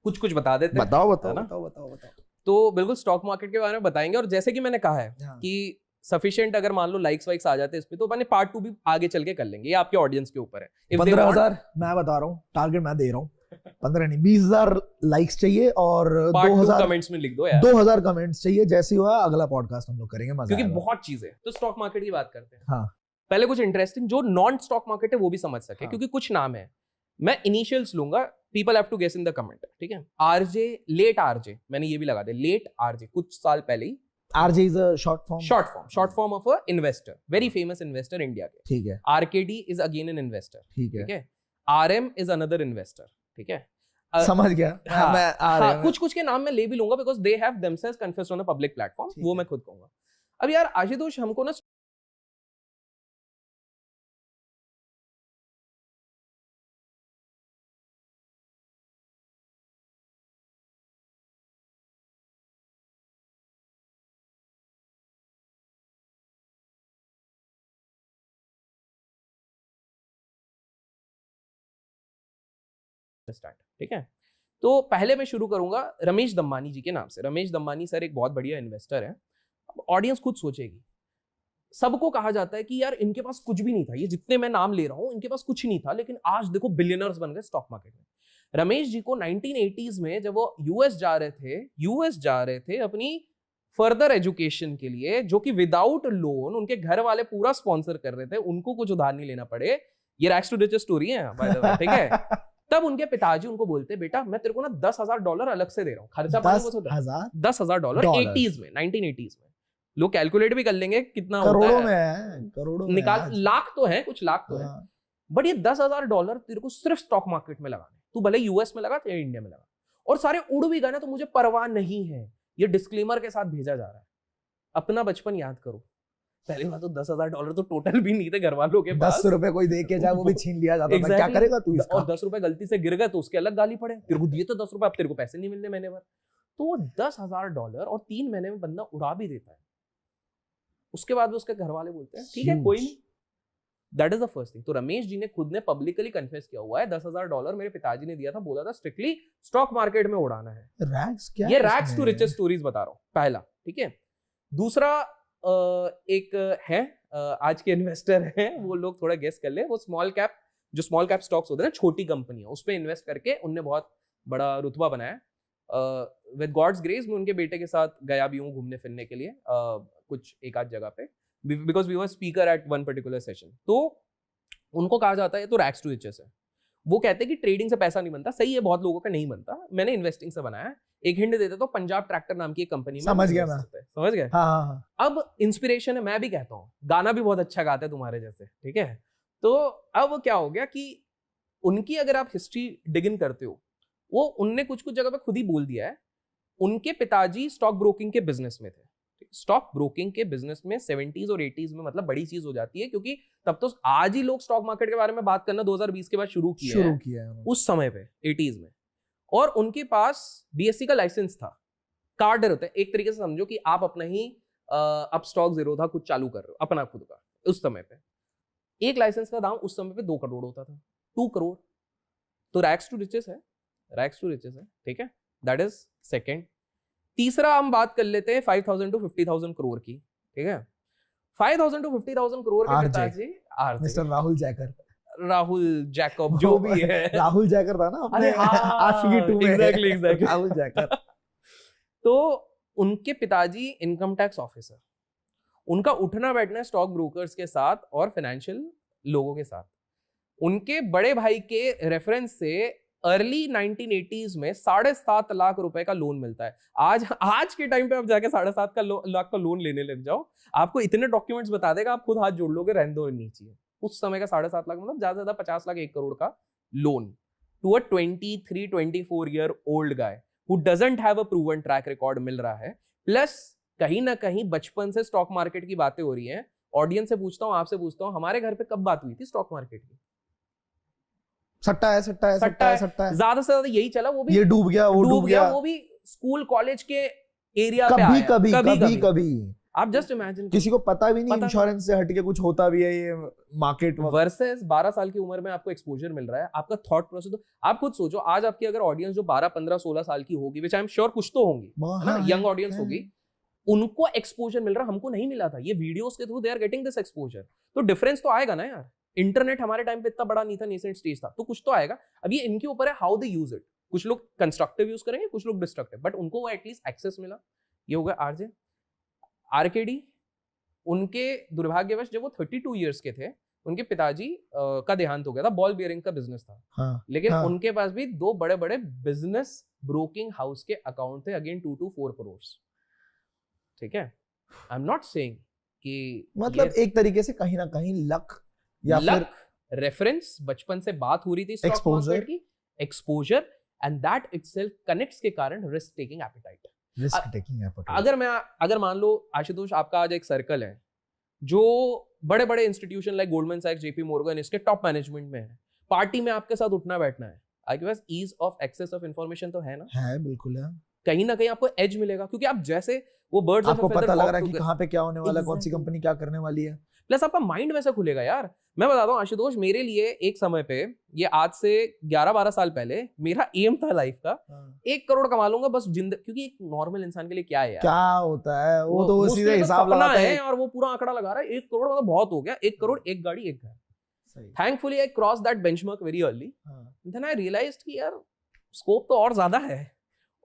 कुछ कुछ बता देते हैं। बताओ है बताओ ना? बताओ बताओ बताओ। तो बिल्कुल स्टॉक मार्केट के बारे में बताएंगे, और जैसे कि मैंने कहा है हाँ। कि सफिशिएंट अगर मान लो लाइक्स वाइक्स आ जाते हैं इस पे, तो मैंने पार्ट 2 भी आगे चल के कर लेंगे, ये आपके ऑडियंस के ऊपर है। If they want- 15,000 मैं बता रहा हूँ, टारगेट मैं दे रहा हूँ, 15 नहीं 20,000 लाइक्स चाहिए और पार्ट 2 2000 कमेंट्स में लिख दो यार, 2000 कमेंट्स चाहिए। जैसे ही हुआ अगला पॉडकास्ट हम लोग करेंगे, मजा क्योंकि आएगा। बहुत चीजें। तो स्टॉक मार्केट की बात करते हैं। हाँ। पहले कुछ इंटरेस्टिंग जो नॉन स्टॉक मार्केट है वो भी समझ सके, हाँ। क्योंकि कुछ नाम है, मैं इनिशियल्स लूंगा, people have to guess in the comment, ठीक है? आरजे, लेट आरजे, मैंने ये भी लगा दिया, लेट आरजे, कुछ साल पहले ही। RJ is a short form of a investor, very famous investor India के। ठीक है, RKD is again an investor, ठीक है, ठीक है? RM इज अनदर इन्वेस्टर, ठीक है? समझ गया। हाँ, मैं आ रहा हूँ। कुछ कुछ के नाम मैं ले भी लूंगा, because they have themselves confessed on a public platform, ठीक वो है। मैं खुद कहूंगा। अब यार आशुतोष, हमको ना स्टार्ट, ठीक है। तो पहले मैं शुरू करूंगा रमेश दम्मानी जी के नाम से। रमेश दम्मानी सर एक बहुत बढ़िया इन्वेस्टर है। ऑडियंस खुद सोचेगी। सबको कहा जाता है कि यार इनके पास कुछ भी नहीं था, ये जितने मैं नाम ले रहा हूं इनके पास कुछ नहीं था, लेकिन आज देखो बिलियनर्स बन गए स्टॉक मार्केट में। रमेश जी को 1980s में जब वो यूएस जा रहे थे अपनी फर्दर एजुकेशन के लिए, जो कि विदाउट लोन उनके घर वाले पूरा स्पॉन्सर कर रहे थे, उनको कुछ उधार नहीं लेना पड़े। ये रैग्स टू रिचेस स्टोरी है बाय द वे, ठीक है। तब उनके पिताजी उनको बोलते, बेटा मैं तेरे को ना $10,000 अलग से दे रहा हूँ, खर्चा पानी $10,000 80s में, 1980s में। लोग कैलकुलेट भी कर लेंगे कितना करोड़ों होता है, में करोड़ों में निकाल, लाख तो है, कुछ लाख तो है, बट ये $10,000 तेरे को सिर्फ स्टॉक मार्केट में लगाने। तू भले यूएस में लगा या इंडिया में लगा, और सारे उड़ भी गए ना तो मुझे परवाह नहीं है। ये डिस्क्लेमर के साथ भेजा जा रहा है। अपना बचपन याद करो। पहली बात तो $10,000 तो टोटल भी नहीं थे घर वालों के पास। 10 रुपए कोई दे के जाए वो भी छीन लिया जाता था। क्या करेगा तू इसका? और 10 रुपए गलती से गिर गए तो उसके अलग गाली पड़े, तेरे को दिए तो 10 रुपए, अब तेरे को पैसे नहीं मिलने महीने भर। तो वो $10,000 और 3 महीने में बंदा उड़ा भी देता है। उसके बाद उसके घर वाले बोलते हैं ठीक है कोई नहीं। That is the first thing. तो रमेश जी ने खुद ने पब्लिकली कन्फेस किया हुआ है, $10,000 मेरे पिताजी ने दिया था, बोला था स्ट्रिक्टली स्टॉक मार्केट में उड़ाना है। रैग्स क्या? ये रैग्स टू रिचेस स्टोरीज बता रहा हूं, पहला, ठीक है। दूसरा एक है आज के इन्वेस्टर हैं, वो लोग थोड़ा गेस कर ले, वो स्मॉल कैप स्टॉक्स होते हैं ना, छोटी कंपनियां, उस पे इन्वेस्ट करके उनने बहुत बड़ा रुतबा बनाया। विद गॉड्स ग्रेस मैं उनके बेटे के साथ गया भी हूँ घूमने फिरने के लिए कुछ एक आध जगह पे, because we were speaker at one particular session. तो उनको कहा जाता है तो रैग्स टू रिचेस है। वो कहते हैं कि ट्रेडिंग से पैसा नहीं बनता, सही है, बहुत लोगों का नहीं बनता, मैंने इन्वेस्टिंग से बनाया। एक हिंट देते तो पंजाब ट्रैक्टर नाम की एक कंपनी में समझ गया मैं। समझ गए? हाँ। अब इंस्पिरेशन है, मैं भी कहता हूँ, गाना भी बहुत अच्छा गाते हैं तुम्हारे जैसे, ठीक है। तो अब क्या हो गया कि उनकी अगर आप हिस्ट्री डिग इन करते हो, वो उनने कुछ जगह पे खुद ही बोल दिया है। उनके पिताजी स्टॉक ब्रोकिंग के बिजनेस में थे। स्टॉक ब्रोकिंग के बिजनेस में 70s और 80s में मतलब बड़ी चीज हो जाती है, क्योंकि तब तो आज ही लोग स्टॉक मार्केट के बारे में बात करना 2020 के बाद शुरू किया है। उस समय पे 80s में, और उनके पास बीएससी का लाइसेंस था। कार्ड होता है, एक तरीके से समझो कि आप अपना ही अब स्टॉक जीरो था कुछ चालू कर रहे हो अपना खुद का। उस समय पे एक लाइसेंस का दाम उस समय पे 2 करोड़ होता था, 2 करोड़। तो रैग्स टू रिचेस है, ठीक है। That is second. तीसरा हम बात कर लेते हैं 5,000 to 50,000 करोड़ की, ठीक है। 5,000 to 50,000 करोड़ के पिताजी मिस्टर राहुल जैकब जो भी है। राहुल जैकर था ना अपने आशिकी 2 में। एग्जैक्टली राहुल जैकर। तो उनके पिताजी इनकम टैक्स ऑफिसर, उनका उठना बैठना स्टॉक ब्रोकर्स के साथ और फाइनेंशियल लोगों के साथ। उनके बड़े भाई के रेफरेंस से अर्ली 1980s में 7.5 लाख रुपए का लोन मिलता है। आज के टाइम पे आप जाके 7.5 लाख का लोन लेने लग जाओ, आपको इतने डॉक्यूमेंट्स बता देगा, आप खुद हाथ जोड़ लोगे, रहने दो नहीं चाहिए। उस समय का 7.5 लाख मतलब ज्यादा 50 लाख 1 करोड़ का loan to a 23-24 year old guy who doesn't have a proven track record मिल रहा है। प्लस कहीं ना कहीं बचपन से स्टॉक मार्केट की बातें हो रही हैं। ऑडियंस से पूछता हूं, आपसे पूछता हूं, हमारे घर पे कब बात हुई थी स्टॉक मार्केट की? सट्टा है। ज्यादा से ज्यादा यही चला, वो भी ये डूब गया, वो भी स्कूल कॉलेज के एरिया पे आया कभी। आप जस्ट इमेजिन, किसी को पता भी नहीं इंश्योरेंस से हटके कुछ होता भी है ये मार्केट वर्सेस 12 साल की उम्र में आपको एक्सपोजर मिल रहा है। आपका थॉट प्रोसेस, तो आप खुद सोचो, आज आपकी अगर ऑडियंस जो 12, 15, 16 साल की होगी, विच आई एम श्योर कुछ तो होंगी, यंग ऑडियंस होगी, उनको एक्सपोजर मिल रहा, हमको नहीं मिला था। ये वीडियोस के through they are getting this exposure. तो डिफरेंस तो आएगा ना यार। इंटरनेट हमारे टाइम पे इतना बड़ा नहीं था, नेसेंट स्टेज था, तो कुछ तो आएगा। अब ये इनके ऊपर है हाउ दे यूज इट। कुछ लोग कंस्ट्रक्टिव यूज करेंगे, कुछ लोग डिस्ट्रक्टिव, बट उनको वो एटलीस्ट एक्सेस मिला। ये हो गया आरजे। आरकेडी, उनके दुर्भाग्यवश जब वो 32 ईयर्स के थे, उनके पिताजी का देहांत हो गया था। बॉल बियरिंग का बिजनेस था, लेकिन उनके पास भी 2 बड़े बड़े बिजनेस ब्रोकिंग हाउस के अकाउंट थे, अगेन 2 to 4 करोड़, ठीक है। आई एम नॉट सेइंग कि मतलब एक तरीके से कहीं ना कहीं लक या फिर रेफरेंस, बचपन से बात हो रही थी स्टॉक मार्केट की, exposure, and that itself connects के कारण रिस्क टेकिंग एपेटाइट। अगर मान लो आशुतोष, आपका आज एक सर्कल है जो बड़े बड़े इंस्टीट्यूशन लाइक गोल्डमैन सैक्स, जेपी मॉर्गन, इसके टॉप मैनेजमेंट में है, पार्टी में आपके साथ उठना बैठना है, आपके पास ease of access of information तो है ना? है, बिल्कुल है। कहीं ना कहीं आपको एज मिलेगा, क्योंकि आप जैसे वो बर्ड्स आपको पता लग रहा है कि कहाँ पे क्या होने वाला है, कौन सी Exactly. कंपनी क्या करने वाली है। प्लस आपका माइंड वैसा खुलेगा यार। मैं बताता हूँ आशुतोष, मेरे लिए एक समय पे, ये आज से 11-12 साल पहले, मेरा एम था लाइफ का 1 करोड़ कमा लूंगा बस जिंदगी, क्योंकि एक नॉर्मल इंसान के लिए क्या है यार, क्या होता है वो तो उसके सीधे लिए तो हिसाब सपना लगाता है है। और वो पूरा आंकड़ा लगा रहा है 1 करोड़ मतलब बहुत हो गया, 1 करोड़ 1 गाड़ी 1 घर। सही। Thankfully I cross that benchmark very early, हाँ, देन आई रियलाइज्ड कि यार स्कोप तो और ज्यादा है,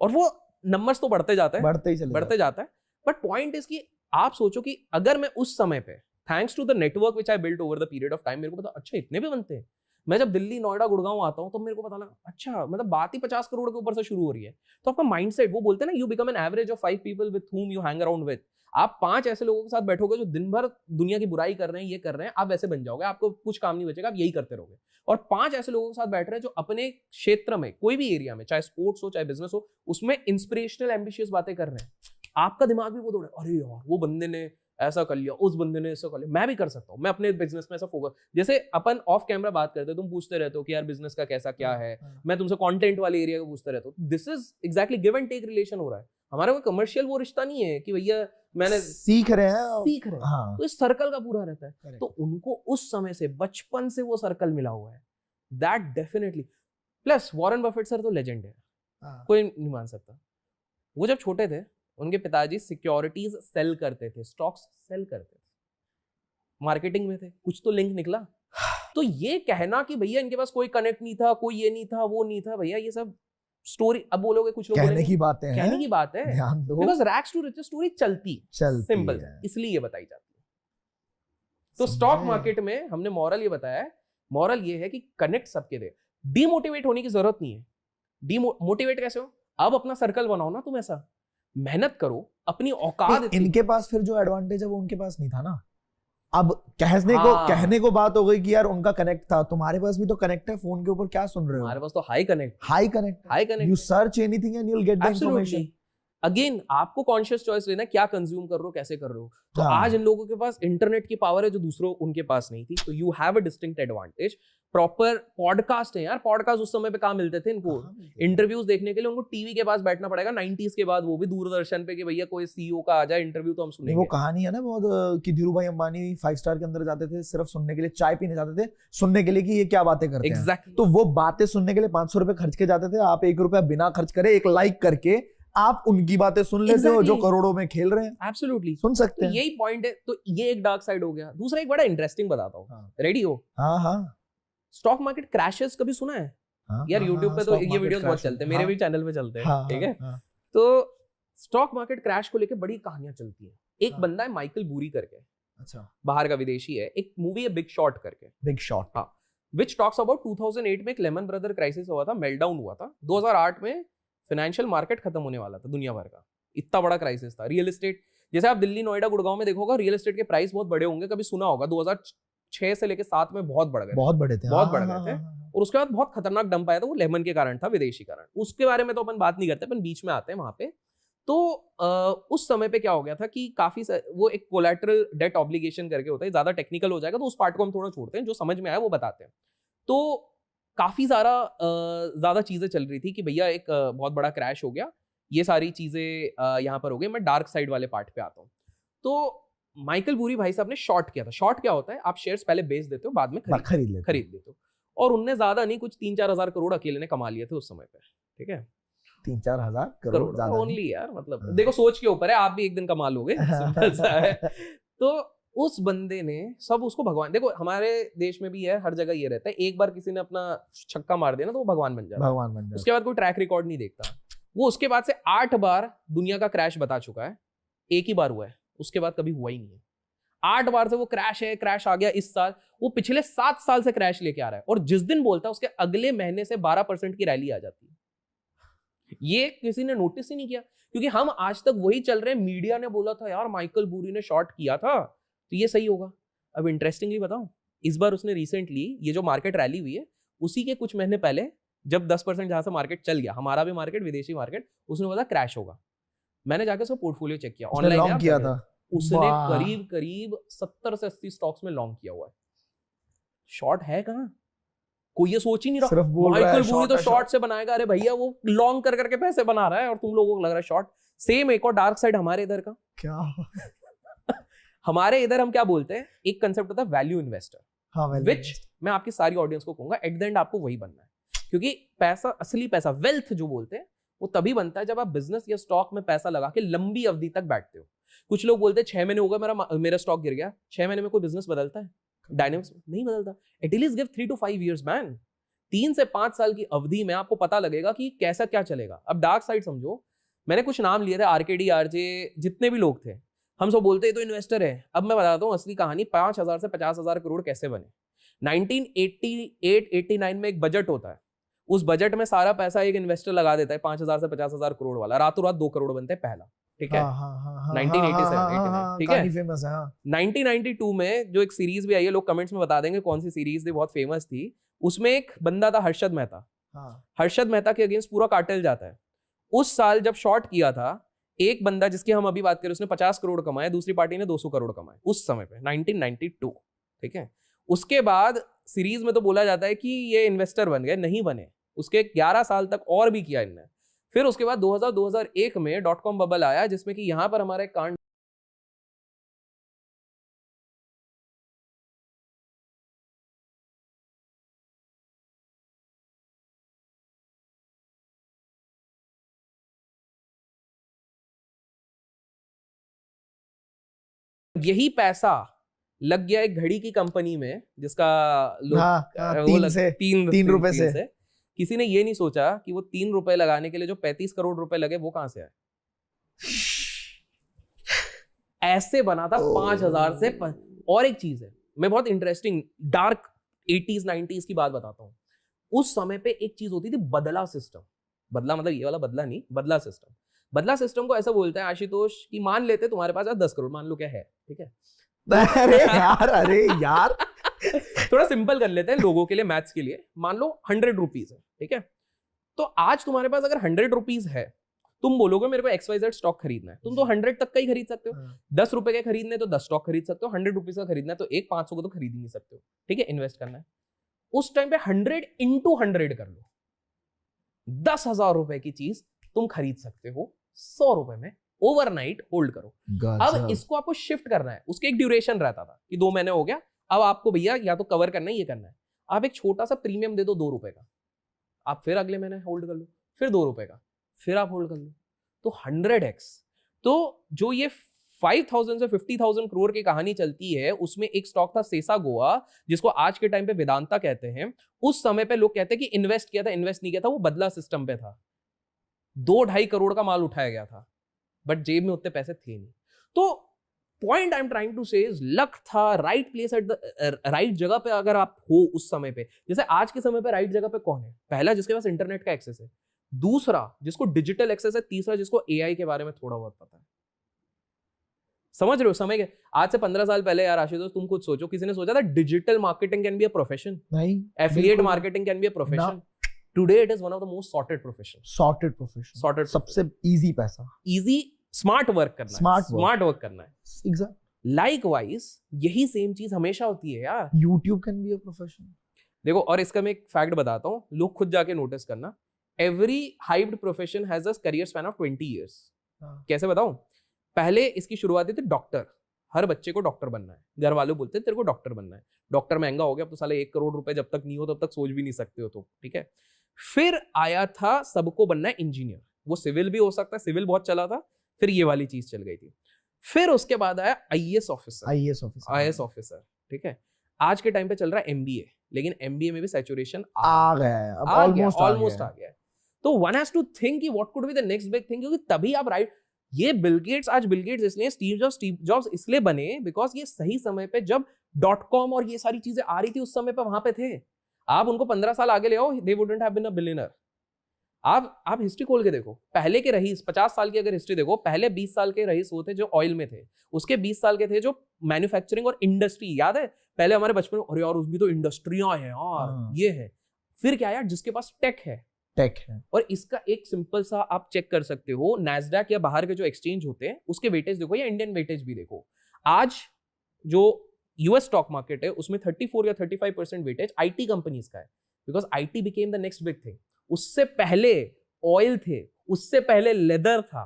और वो नंबर्स तो बढ़ते जाते हैं, बढ़ते ही चले बढ़ते जाता है। बट पॉइंट इज कि आप सोचो कि अगर मैं उस समय पे, thanks to the network which I built over the period of time, मेरे को पता अच्छा इतने भी बनते हैं। मैं जब दिल्ली, नोएडा, गुड़गांव आता हूँ तो मेरे को पता लगा अच्छा मतलब बात ही 50 करोड़ के ऊपर से शुरू हो रही है। तो आपका माइंडसेट, वो बोलते हैं ना, you become an average of 5 people with whom you hang around with। आप 5 ऐसे लोगों के साथ बैठोगे जो दिन भर दुनिया की बुराई कर रहे हैं, ये कर रहे हैं, आप वैसे बन जाओगे, आपको कुछ काम नहीं बचेगा, आप यही करते रहोगे। और 5 ऐसे लोगों के साथ बैठ रहे हैं जो अपने क्षेत्र में, कोई भी एरिया में, चाहे स्पोर्ट्स हो चाहे बिजनेस हो, उसमें इंस्पिरेशनल एम्बिशियस बातें कर रहे हैं। आपका दिमाग भी वो दौड़े, अरे यार वो बंदे ने ऐसा कर लिया, उस बंदे ने ऐसा कर लिया, मैं भी कर सकता हूँ, मैं अपने बिजनेस में ऐसा फोकस। जैसे अपन ऑफ कैमरा बात करते हैं, तुम पूछते रहते हो कि यार बिजनेस का कैसा क्या है, मैं तुमसे कंटेंट वाले एरिया को पूछते रहता हूँ। This is exactly give and take relation हो रहा है हमारा, कोई कमर्शियल वो रिश्ता नहीं है कि भैया मैंने सीख रहे हैं। सीख रहे हैं। हाँ, तो इस सर्कल का पूरा रहता है। Correct. तो उनको उस समय से, बचपन से वो सर्कल मिला हुआ है, that definitely. Plus Warren Buffett sir तो लेजेंड है, हाँ, कोई नहीं मान सकता। वो जब छोटे थे, उनके पिताजी सिक्योरिटीज सेल करते थे, स्टॉक्स सेल करते थे, मार्केटिंग में थे, कुछ तो लिंक निकला। तो ये कहना कि भैया इनके पास कोई कनेक्ट नहीं था, कोई ये नहीं था, वो नहीं था, भैया ये सब स्टोरी। अब बोलोगे कुछ लोग कहने की बातें हैं, कहने की बात है, ध्यान दो, because rags to riches story चलती सिंपल है। इसलिए ये बताई जाती है। तो स्टॉक मार्केट में हमने मॉरल ये बताया है, मॉरल ये है कि कनेक्ट सबके दे, डीमोटिवेट होने की जरूरत नहीं है। डीमोटिवेट कैसे हो? अब अपना सर्कल बनाओ ना, तुम ऐसा मेहनत करो, अपनी औकात। इनके पास फिर जो एडवांटेज है वो उनके पास नहीं था ना। अब हाँ। कहने को बात हो गई कि यार उनका कनेक्ट था, तुम्हारे पास भी तो कनेक्ट है, फोन के ऊपर क्या सुन रहे हो? हमारे पास तो high connect, high connect, you search anything and you will get the information. Again आपको कॉन्शियस चॉइस लेना, क्या कंज्यूम कर रहे हो, कैसे कर रहे हो। तो हाँ। आज इन लोगों के पास इंटरनेट की पावर है जो दूसरों उनके पास नहीं थी। तो you have a distinct advantage. Proper podcast है यार, पॉडकास्ट उस समय पे कहाँ मिलते थे इनको? इंटरव्यूज देखने के लिए उनको टीवी के पास बैठना पड़ेगा 90s के बाद, वो भी दूरदर्शन पे कि भैया कोई सीईओ का आ जाए इंटरव्यू तो हम सुनेंगे। वो कहानी है ना बहुत कि धीरू भाई अंबानी 5 स्टार के अंदर जाते थे सिर्फ सुनने के लिए, चाय पीने जाते थे सुनने के लिए कि ये क्या बातें करते हैं। एग्जैक्टली। तो वो बातें सुनने के लिए 500 रुपए खर्च के जाते थे, आप 1 रुपया बिना खर्च करे, एक लाइक करके आप उनकी बातें सुन लेते हो जो करोड़ों में खेल रहे हैं। एब्सोल्युटली सुन सकते तो हैं। यही पॉइंट है। तो ये एक डार्क साइड हो गया। दूसरा एक बड़ा इंटरेस्टिंग बताता हूँ, हाँ। रेडी हो? हाँ हाँ स्टॉक मार्केट क्रैशेस कभी सुना है? हाँ, यार यूट्यूब पे तो stock ये market वीडियोस बहुत crash चलते हैं, हाँ, मेरे भी चैनल पे चलते हैं, हाँ, ठीक है? हाँ, तो स्टॉक मार्केट क्रैश को लेके बड़ी कहानियां चलती है। एक हाँ। बंदा है माइकल बूरी करके, अच्छा, बाहर का विदेशी है। एक मूवी है बिग शॉट करके, बिग शॉट, हाँ, विच टॉक्स अबाउट 2008 में एक लेमन ब्रदर क्राइसिस हुआ था, मेल्टडाउन हुआ था। 2008 में फाइनेंशियल मार्केट खत्म होने वाला था दुनिया भर का, इतना बड़ा क्राइसिस था। रियल एस्टेट, जैसे आप दिल्ली, नोएडा, गुड़गांव में देखोगे रियल एस्टेट के प्राइस बहुत बड़े होंगे, कभी सुना होगा 2006 से लेके 7 में बहुत बढ़ गए, बहुत बड़े थे, बहुत हाँ, बढ़ हाँ, गए थे। हाँ, हाँ, और उसके बाद बहुत खतरनाक डंप आया था, वो लेमन के कारण था, विदेशी कारण। उसके बारे में तो अपन बात नहीं करते, अपन बीच में आते हैं वहां पे। तो उस समय पे क्या हो गया था कि काफी वो एक कोलैटरल डेट ऑब्लिगेशन करके होता है, ज्यादा टेक्निकल हो जाएगा तो उस पार्ट को हम थोड़ा छोड़ते हैं, जो समझ में आया वो बताते हैं। तो काफी ज्यादा चीजें चल रही थी कि भैया एक बहुत बड़ा क्रैश हो गया, ये सारी चीजें यहाँ पर हो गई। मैं डार्क साइड वाले पार्ट पे आता हूँ। तो माइकल बूरी भाई साहब ने शॉर्ट किया था। शॉर्ट क्या होता है? आप शेयर्स पहले बेच देते हो, बाद में खरीद लेते हो। और उनने ज्यादा नहीं, कुछ 3-4 हजार करोड़ अकेले ने कमा लिए थे उस समय पे, ठीक है? 3-4 हजार करोड़ ओनली यार, मतलब देखो सोच के ऊपर है, आप भी एक दिन कमा लोगे, सिंपल सा है। तो उस बंदे ने सब उसको भगवान, देखो हमारे देश में भी है, हर जगह ये रहता है, एक बार किसी ने अपना छक्का मार दिया ना तो वो भगवान बन जाता है। उसके बाद कोई ट्रैक रिकॉर्ड नहीं देखता। वो उसके बाद से 8 बार दुनिया का क्रैश बता चुका है, एक ही बार हुआ है, उसके बाद कभी हुआ ही नहीं है। 8 बार से वो क्रैश है, क्रैश आ गया इस साल, वो पिछले 7 साल से क्रैश लेके आ रहा है, और जिस दिन बोलता है उसके अगले महीने से 12% की रैली आ जाती है। ये किसी ने नोटिस ही नहीं किया, क्योंकि हम आज तक वही चल रहे हैं। मीडिया ने बोला था यार माइकल बूरी ने शॉर्ट किया था तो ये सही होगा। अब इंटरेस्टिंगली बताऊं, इस बार उसने रिसेंटली ये जो मार्केट रैली हुई है उसी के कुछ महीने पहले, जब 10% जहां से मार्केट चल गया, हमारा भी मार्केट, विदेशी मार्केट, उसने बोला क्रैश होगा। मैंने जाकर उसका पोर्टफोलियो चेक किया, ऑनलाइन किया था उसने करीब 70 से 80 स्टॉक्स में लॉन्ग किया हुआ है। शॉर्ट है कहां? कोई ये सोच ही नहीं रहा माइकल बूरी तो शॉर्ट से बनाएगा। अरे भैया वो लॉन्ग कर करके पैसे बना रहा है और तुम लोगों को लग रहा है शॉर्ट। सेम एक और डार्क साइड हमारे इधर का। क्या? हमारे इधर हम क्या बोलते हैं, एक कंसेप्ट होता है वैल्यू इन्वेस्टर, हाँ, विच मैं आपकी सारी ऑडियंस को कहूंगा एट द एंड आपको वही बनना है, क्योंकि पैसा, असली पैसा, वेल्थ जो बोलते हैं वो तभी बनता है जब आप बिजनेस या स्टॉक में पैसा लगा के लंबी अवधि तक बैठते हो। कुछ लोग बोलते हैं 6 महीने हो गए मेरा स्टॉक गिर गया, 6 महीने में कोई बिजनेस बदलता है? डायनेमिक्स नहीं बदलता। At least give 3 to 5 years man. 3 से 5 साल की अवधि में आपको पता लगेगा कि कैसा क्या चलेगा। अब डार्क साइड समझो, मैंने कुछ नाम लिए थे, आरकेडी, आरजे, जितने भी लोग थे, हम सब बोलते हैं तो इन्वेस्टर है। अब मैं बताता हूँ असली कहानी, 5,000 से 50,000 करोड़ कैसे बने। 1988-89 में एक बजट होता है, उस बजट में सारा पैसा एक इन्वेस्टर लगा देता है, 5,000 से 50,000 करोड़ वाला, रातों रात 2 करोड़ बनते हैं पहला, ठीक है। 1987, ठीक है, फेमस है। 1992 में जो एक सीरीज भी आई है, लोग कमेंट्स में बता देंगे कौन सी सीरीज थी, बहुत फेमस थी। उसमें एक बंदा था हर्षद मेहता, हर्षद मेहता के अगेंस्ट पूरा कार्टेल जाता है। उस साल जब शॉर्ट किया था, एक बंदा जिसकी हम अभी बात करें, उसने 50 करोड़ कमाए, दूसरी पार्टी ने 200 करोड़ कमाए उस समय पे, 1992, ठीक है। उसके बाद सीरीज में तो बोला जाता है कि ये इन्वेस्टर बन गए, नहीं बने, उसके 11 साल तक और भी किया इनने। फिर उसके बाद 2000-2001 में .com बबल आया, जिसमें कि यहां पर हमारा एक कांड, यही पैसा लग गया एक घड़ी की कंपनी में जिसका तीन रुपए से। किसी ने ये नहीं सोचा कि वो 3 रुपए लगाने के लिए जो 35 करोड़ रुपए लगे वो कहां से आए। ऐसे बना था 5,000 से और एक चीज है, मैं बहुत इंटरेस्टिंग डार्क 80s 90s की बात बताता हूं। उस समय पे एक चीज होती थी, बदला सिस्टम। बदला मतलब ये वाला बदला नहीं, बदला सिस्टम। बदला सिस्टम को ऐसा बोलते हैं आशुतोष कि मान लेते तुम्हारे पास 10 करोड़, मान लो क्या है, ठीक है। अरे यार थोड़ा सिंपल कर लेते हैं लोगों के लिए, मैथ्स के लिए। मान लो 100 रुपीज है, ठीक है। तो आज तुम्हारे पास अगर 100 रुपीज है, तुम बोलोगे मेरे को XYZ स्टॉक खरीदना है, तुम तो 100 तक का ही खरीद सकते हो। 10 रुपए के खरीदने तो 10 स्टॉक खरीद सकते हो, 100 रुपीज का खरीदना है तो एक 500 को तो खरीद ही नहीं सकते हो, ठीक है। इन्वेस्ट करना है उस टाइम पे 100 into 100 कर लो, 10,000 रुपए की चीज तुम खरीद सकते हो 100 रुपए में, ओवरनाइट होल्ड करो। अब इसको आपको शिफ्ट करना है, उसके एक ड्यूरेशन रहता था कि 2 महीने हो गया, अब आपको भैया या तो कवर करना है, ये करना है। आप एक छोटा सा प्रीमियम दे दो 2 रुपए का, आप फिर अगले महीने होल्ड कर लो, फिर 2 रुपए का, फिर आप होल्ड कर लो, तो 100x। तो जो ये 5,000 से 50,000 करोड़ की कहानी चलती है, उसमें एक स्टॉक था सेसा गोवा, जिसको आज के टाइम पे वेदांता कहते हैं। उस समय पे लोग कहते हैं कि इन्वेस्ट किया था, इन्वेस्ट नहीं किया था, वो बदला सिस्टम पे था। 2-2.5 करोड़ का माल उठाया गया था, बट जेब में उतने पैसे थे नहीं। तो point I am trying to say is, luck था, right place at the right जगह पे अगर आप हो उस समय पे। जैसे आज के समय पे राइट जगह पे कौन है? पहला जिसके पास इंटरनेट का एक्सेस है, दूसरा जिसको डिजिटल एक्सेस है, तीसरा जिसको AI के बारे में थोड़ा बहुत पता है। समझ रहे हो? समय के आज से 15 साल पहले यार आशुतोष, तुम खुद सोचो, किसी ने सोचा था digital marketing can be a profession? नहीं। Affiliate marketing can be a profession? Today it is one of the most sorted profession. सबसे इजी पैसा, इजी, स्मार्ट वर्क करना है, स्मार्ट वर्क करना है। एग्जैक्ट। लाइकवाइज यही सेम चीज हमेशा होती है यार। YouTube can be a profession. देखो, और इसका मैं एक फैक्ट बताता हूँ, लोग खुद जाके नोटिस करना। Every hyped profession has a career span of 20 years। कैसे बताऊं? पहले इसकी शुरुआत थी डॉक्टर, हर बच्चे को डॉक्टर बनना है, घर वाले बोलते हैं तेरे को डॉक्टर बनना है। डॉक्टर महंगा हो गया, अब तो साले 1 करोड़ रुपए जब तक नहीं हो तब तक सोच भी नहीं सकते हो तो, ठीक है। फिर आया था सबको बनना है इंजीनियर, वो सिविल भी हो सकता है, सिविल बहुत चला था, फिर ये वाली चीज चल गई थी। फिर उसके बाद आया IAS ऑफिसर, ठीक है। आज के टाइम पे चल रहा है MBA, लेकिन MBA में भी सैचुरेशन आ गया है, अब ऑलमोस्ट आ गया है। तो वन हैज टू थिंक कि what could be the next big thing, क्योंकि तभी आप राइट, ये बिल गेट्स, आज बिल गेट्स इसलिए, स्टीव जॉब्स इसलिए बने बिकॉज ये सही समय पे जब .com और ये सारी चीजें आ रही थी, उस समय पे वहां पे थे। आप उनको 15 साल आगे ले आओ, they wouldn't have been a billionaire. आप हिस्ट्री खोल के देखो, पहले के रईस 50 साल की अगर हिस्ट्री देखो, पहले 20 साल के रईस वो थे जो ऑयल में थे, उसके 20 साल के थे जो मैन्युफैक्चरिंग और इंडस्ट्री। याद है पहले हमारे बचपन में, अरे यार उसकी तो इंडस्ट्रियां हैं यार, ये है। फिर क्या यार, जिसके पास टेक है। और इसका एक सिंपल सा आप चेक कर सकते हो, नैस्डैक या बाहर के जो एक्सचेंज होते हैं उसके वेटेज देखो, या इंडियन वेटेज भी देखो। आज जो US स्टॉक मार्केट है उसमें 34 या 35% वेटेज IT कंपनीज का है, because IT became the next big thing. उससे पहले ऑयल थे, उससे पहले लेदर था,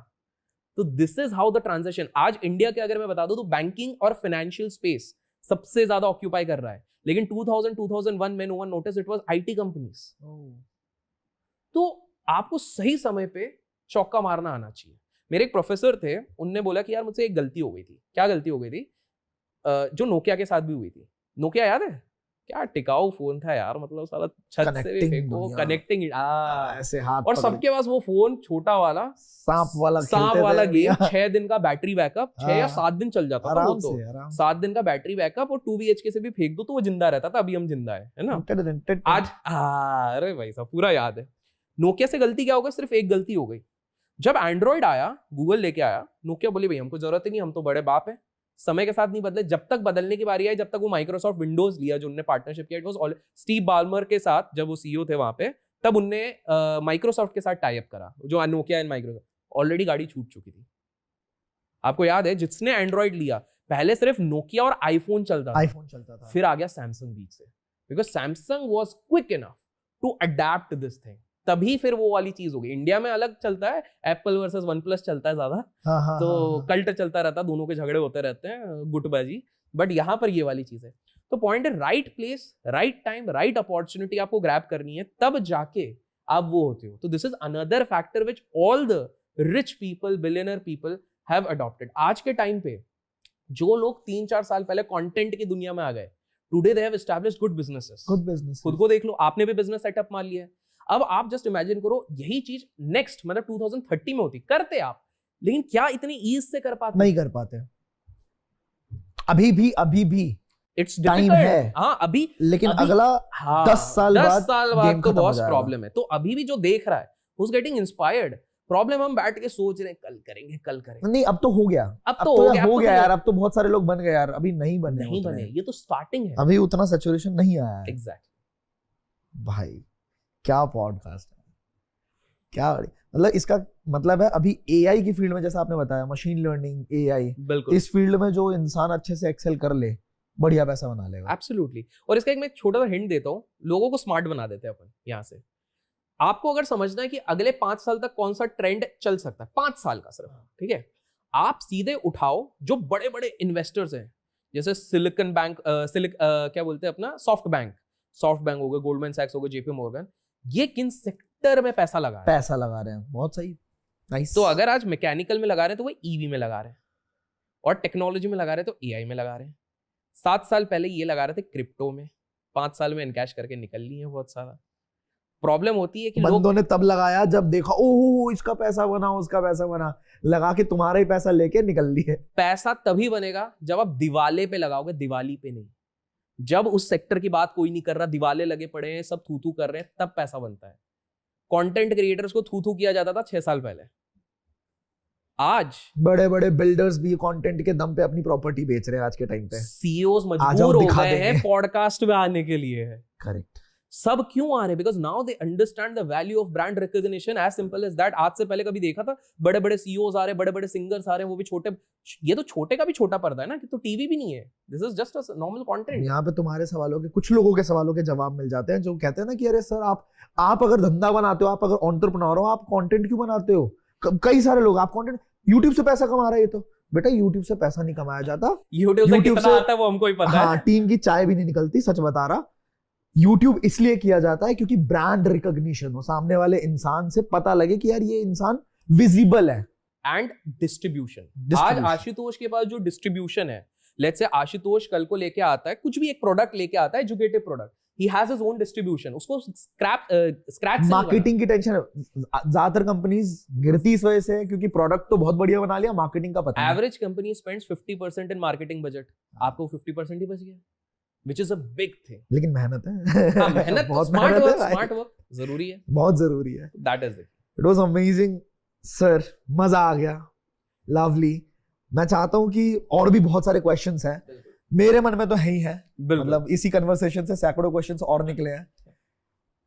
तो this is how the transition. आज इंडिया के अगर मैं बता दूं तो बैंकिंग और फाइनेंशियल स्पेस सबसे ज्यादा ऑक्यूपाई कर रहा है, लेकिन 2000-2001 में no one notice, it was IT companies. तो आपको सही समय पे चौका मारना आना चाहिए। मेरे एक प्रोफेसर थे, उनने बोला कि यार मुझसे एक गलती हो गई थी। क्या गलती हो गई थी? जो नोकिया के साथ भी हुई थी। नोकिया याद है? क्या टिकाऊ फोन था यार, मतलब साला छत से भी फेंको, कनेक्टिंग ऐसे हाथ और सबके पास वो फोन छोटा वाला सांप वाला गेम, 6 दिन का बैटरी बैकअप, 6 या 7 दिन चल जाता था वो तो, 7 दिन का बैटरी बैकअप, और 2 BHK से भी फेंक दो तो वो जिंदा रहता था। अभी हम जिंदा है ना आज। अरे भाई साहब पूरा याद है। नोकिया से गलती क्या हो गई? सिर्फ एक गलती हो गई। जब एंड्रॉइड आया, गूगल लेके आया, नोकिया बोली भाई हमको जरूरत ही नहीं, हम तो बड़े बाप है। समय के साथ नहीं बदले। जब तक बदलने की बारी आई, जब तक वो माइक्रोसॉफ्ट विंडोज लिया जो उन्होंने पार्टनरशिप किया, इट वाज स्टीव बाल्मर के साथ, जब वो सीईओ थे वहां पे, तब उनने माइक्रोसॉफ्ट के साथ टाई अप करा, जो नोकिया एंड माइक्रोसॉफ्ट। ऑलरेडी गाड़ी छूट चुकी थी। आपको याद है जिसने एंड्रॉइड लिया, पहले सिर्फ नोकिया और आईफोन चलता था, फिर आ गया सैमसंग बीच से, because Samsung was quick enough to adapt this thing. तभी फिर वो वाली चीज हो गई। इंडिया में अलग चलता है, एप्पल वर्सेस वन प्लस चलता है ज्यादा, तो कल्ट चलता रहता है, दोनों के झगड़े होते रहते हैं, गुटबाजी। बट यहाँ पर ये वाली चीज है। तो पॉइंट है, right place, right time, right opportunity आपको ग्रैब करनी है, तब जाके आप वो होते हो। तो this is another factor which all the rich people, billionaire people have adopted. आज के टाइम पे जो लोग 3-4 साल पहले कंटेंट की दुनिया में आ गए, today they have established good businesses. खुद को देख लो, आपने भी बिजनेस सेटअप मान लिया है। अब आप जस्ट इमेजिन करो यही चीज नेक्स्ट मतलब 2030 में होती, करते आप, लेकिन क्या इतनी ईज से कर पाते? नहीं कर पाते अभी भी। इट्स टाइम है, हाँ अभी, लेकिन अगला 10 साल बाद तो बहुत प्रॉब्लम है। तो अभी भी जो देख रहा है, who's getting inspired, प्रॉब्लम हम बैठ के सोच रहे हैं कल करेंगे। नहीं, अब तो हो गया, अब तो हो गया यार। अब तो बहुत सारे लोग बन गए यार, अभी नहीं बने। ये तो स्टार्टिंग है, अभी उतना सैचुरेशन नहीं आया है। एग्जैक्टली भाई क्या पॉडकास्ट है, क्या मतलब इसका मतलब है अभी एआई की फील्ड में, जैसा आपने बताया, मशीन लर्निंग, एआई, इस फील्ड में जो इंसान अच्छे से एक्सेल कर ले, बढ़िया पैसा बना लेगा। एब्सोल्युटली। और इसका एक मैं छोटा सा हिंट देता हूँ, लोगों को स्मार्ट बना देते हैं अपन यहाँ से। आपको अगर समझना है कि अगले 5 साल तक कौन सा ट्रेंड चल सकता है, 5 साल का सिर्फ, ठीक है, आप सीधे उठाओ जो बड़े बड़े इन्वेस्टर्स हैं, जैसे सिलिकॉन बैंक, क्या बोलते हैं अपना, सॉफ्ट बैंक हो गए, गोल्डमैन सैक्स हो गए, जेपी मॉर्गन, ये किन सेक्टर में पैसा लगा रहे हैं। बहुत सही, नाइस। तो अगर आज मैकेनिकल में लगा रहे हैं तो वो ईवी में लगा रहे हैं, और टेक्नोलॉजी में लगा रहे हैं तो एआई में लगा रहे हैं। 7 साल पहले ये लगा रहे थे क्रिप्टो में, 5 साल में इनकैश करके निकल लिए हैं बहुत सारा। प्रॉब्लम होती है कि बंदों ने तब लगाया जब देखा ओह इसका पैसा बना, उसका पैसा बना, लगा के तुम्हारा ही पैसा लेके निकल लिए। पैसा तभी बनेगा जब आप दिवाले पे लगाओगे, दिवाली पे नहीं। जब उस सेक्टर की बात कोई नहीं कर रहा, दिवाले लगे पड़े हैं, सब थू कर रहे हैं, तब पैसा बनता है। कंटेंट क्रिएटर्स को थू किया जाता था 6 साल पहले। आज बड़े बड़े बिल्डर्स भी कंटेंट के दम पे अपनी प्रॉपर्टी बेच रहे हैं। आज के टाइम पे सीईओज मजबूर हो गए हैं पॉडकास्ट में आने के लिए। करेक्ट। सब क्यों आ रहे हैं? Because now they understand the value of brand recognition, as simple as that. आज से पहले कभी देखा था बड़े बड़े सीईओज आ रहे हैं, बड़े बड़े सिंगर्स आ रहे हैं, वो भी छोटे। ये तो छोटे का भी छोटा पर्दा है ना, कि तो टीवी भी नहीं है, this is just a normal content. यहाँ पे तुम्हारे सवालों के, कुछ लोगों के सवालों के जवाब मिल जाते हैं, जो कहते हैं ना कि अरे सर आप अगर धंधा बनाते हो, आप अगर एंटरप्रेन्योर हो, आप कंटेंट क्यों बनाते हो? कई सारे लोग, आप कंटेंट, यूट्यूब से पैसा कमा रहे हैं। तो बेटा यूट्यूब से पैसा नहीं कमाया जाता, यूट्यूब से कितना आता है वो हमको ही पता है। टीम की चाय भी नहीं निकलती, सच बता रहा। यूट्यूब इसलिए किया जाता है क्योंकि ब्रांड रिकॉग्निशन हो, सामने वाले इंसान से पता लगे कि यार ये इंसान विजिबल है। And distribution. आज आशुतोष के पास जो डिस्ट्रीब्यूशन है, लेट्स से आशुतोष कल को लेके आता है कुछ भी एक प्रोडक्ट लेके आता है, educative product, he has his own distribution. उसको स्क्रैच मार्केटिंग की टेंशन है। ज्यादातर कंपनीज गिरती इस वजह से है क्योंकि प्रोडक्ट तो बहुत बढ़िया बना लिया, मार्केटिंग का पता नहीं। Average company spends 50% in marketing budget, आपको 50% ही बच गया, which is a big thing। लेकिन मेहनत है। हाँ, मेहनत, बहुत स्मार्ट वर्क जरूरी है, बहुत जरूरी है। That is it। It was amazing sir, मजा आ गया, लवली। मैं चाहता हूँ कि और भी बहुत सारे क्वेश्चंस हैं, मेरे मन में तो है ही है, मतलब इसी कन्वर्सेशन से सैकड़ों क्वेश्चंस और निकले हैं।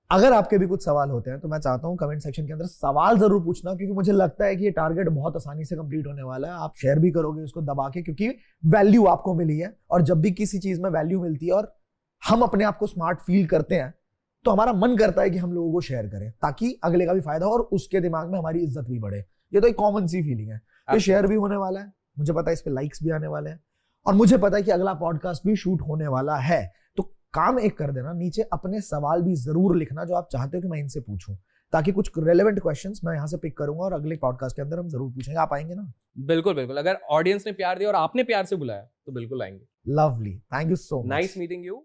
अगर आपके भी कुछ सवाल होते हैं तो मैं चाहता हूँ कमेंट सेक्शन के अंदर सवाल जरूर पूछना, क्योंकि मुझे लगता है कि ये टारगेट बहुत आसानी से कंप्लीट होने वाला है। आप शेयर भी करोगे उसको दबा के, क्योंकि वैल्यू आपको मिली है, और जब भी किसी चीज में वैल्यू मिलती है और हम अपने आप को स्मार्ट फील करते हैं, तो हमारा मन करता है कि हम लोगों को शेयर करें, ताकि अगले का भी फायदा हो और उसके दिमाग में हमारी इज्जत भी बढ़े। ये तो एक कॉमन सी फीलिंग है। पे शेयर भी होने वाला है, मुझे पता है इस पे लाइक्स भी आने वाले हैं, और मुझे पता है कि अगला पॉडकास्ट भी शूट होने वाला है। तो काम एक कर देना, नीचे अपने सवाल भी जरूर लिखना जो आप चाहते हो कि मैं इनसे पूछूं, ताकि कुछ रेलेवेंट क्वेश्चंस मैं यहाँ से पिक करूंगा और अगले पॉडकास्ट के अंदर हम जरूर पूछेंगे। आप आएंगे ना? बिल्कुल बिल्कुल, अगर ऑडियंस ने प्यार दिया और आपने प्यार से बुलाया तो बिल्कुल आएंगे। Lovely, thank you so much. Nice meeting you.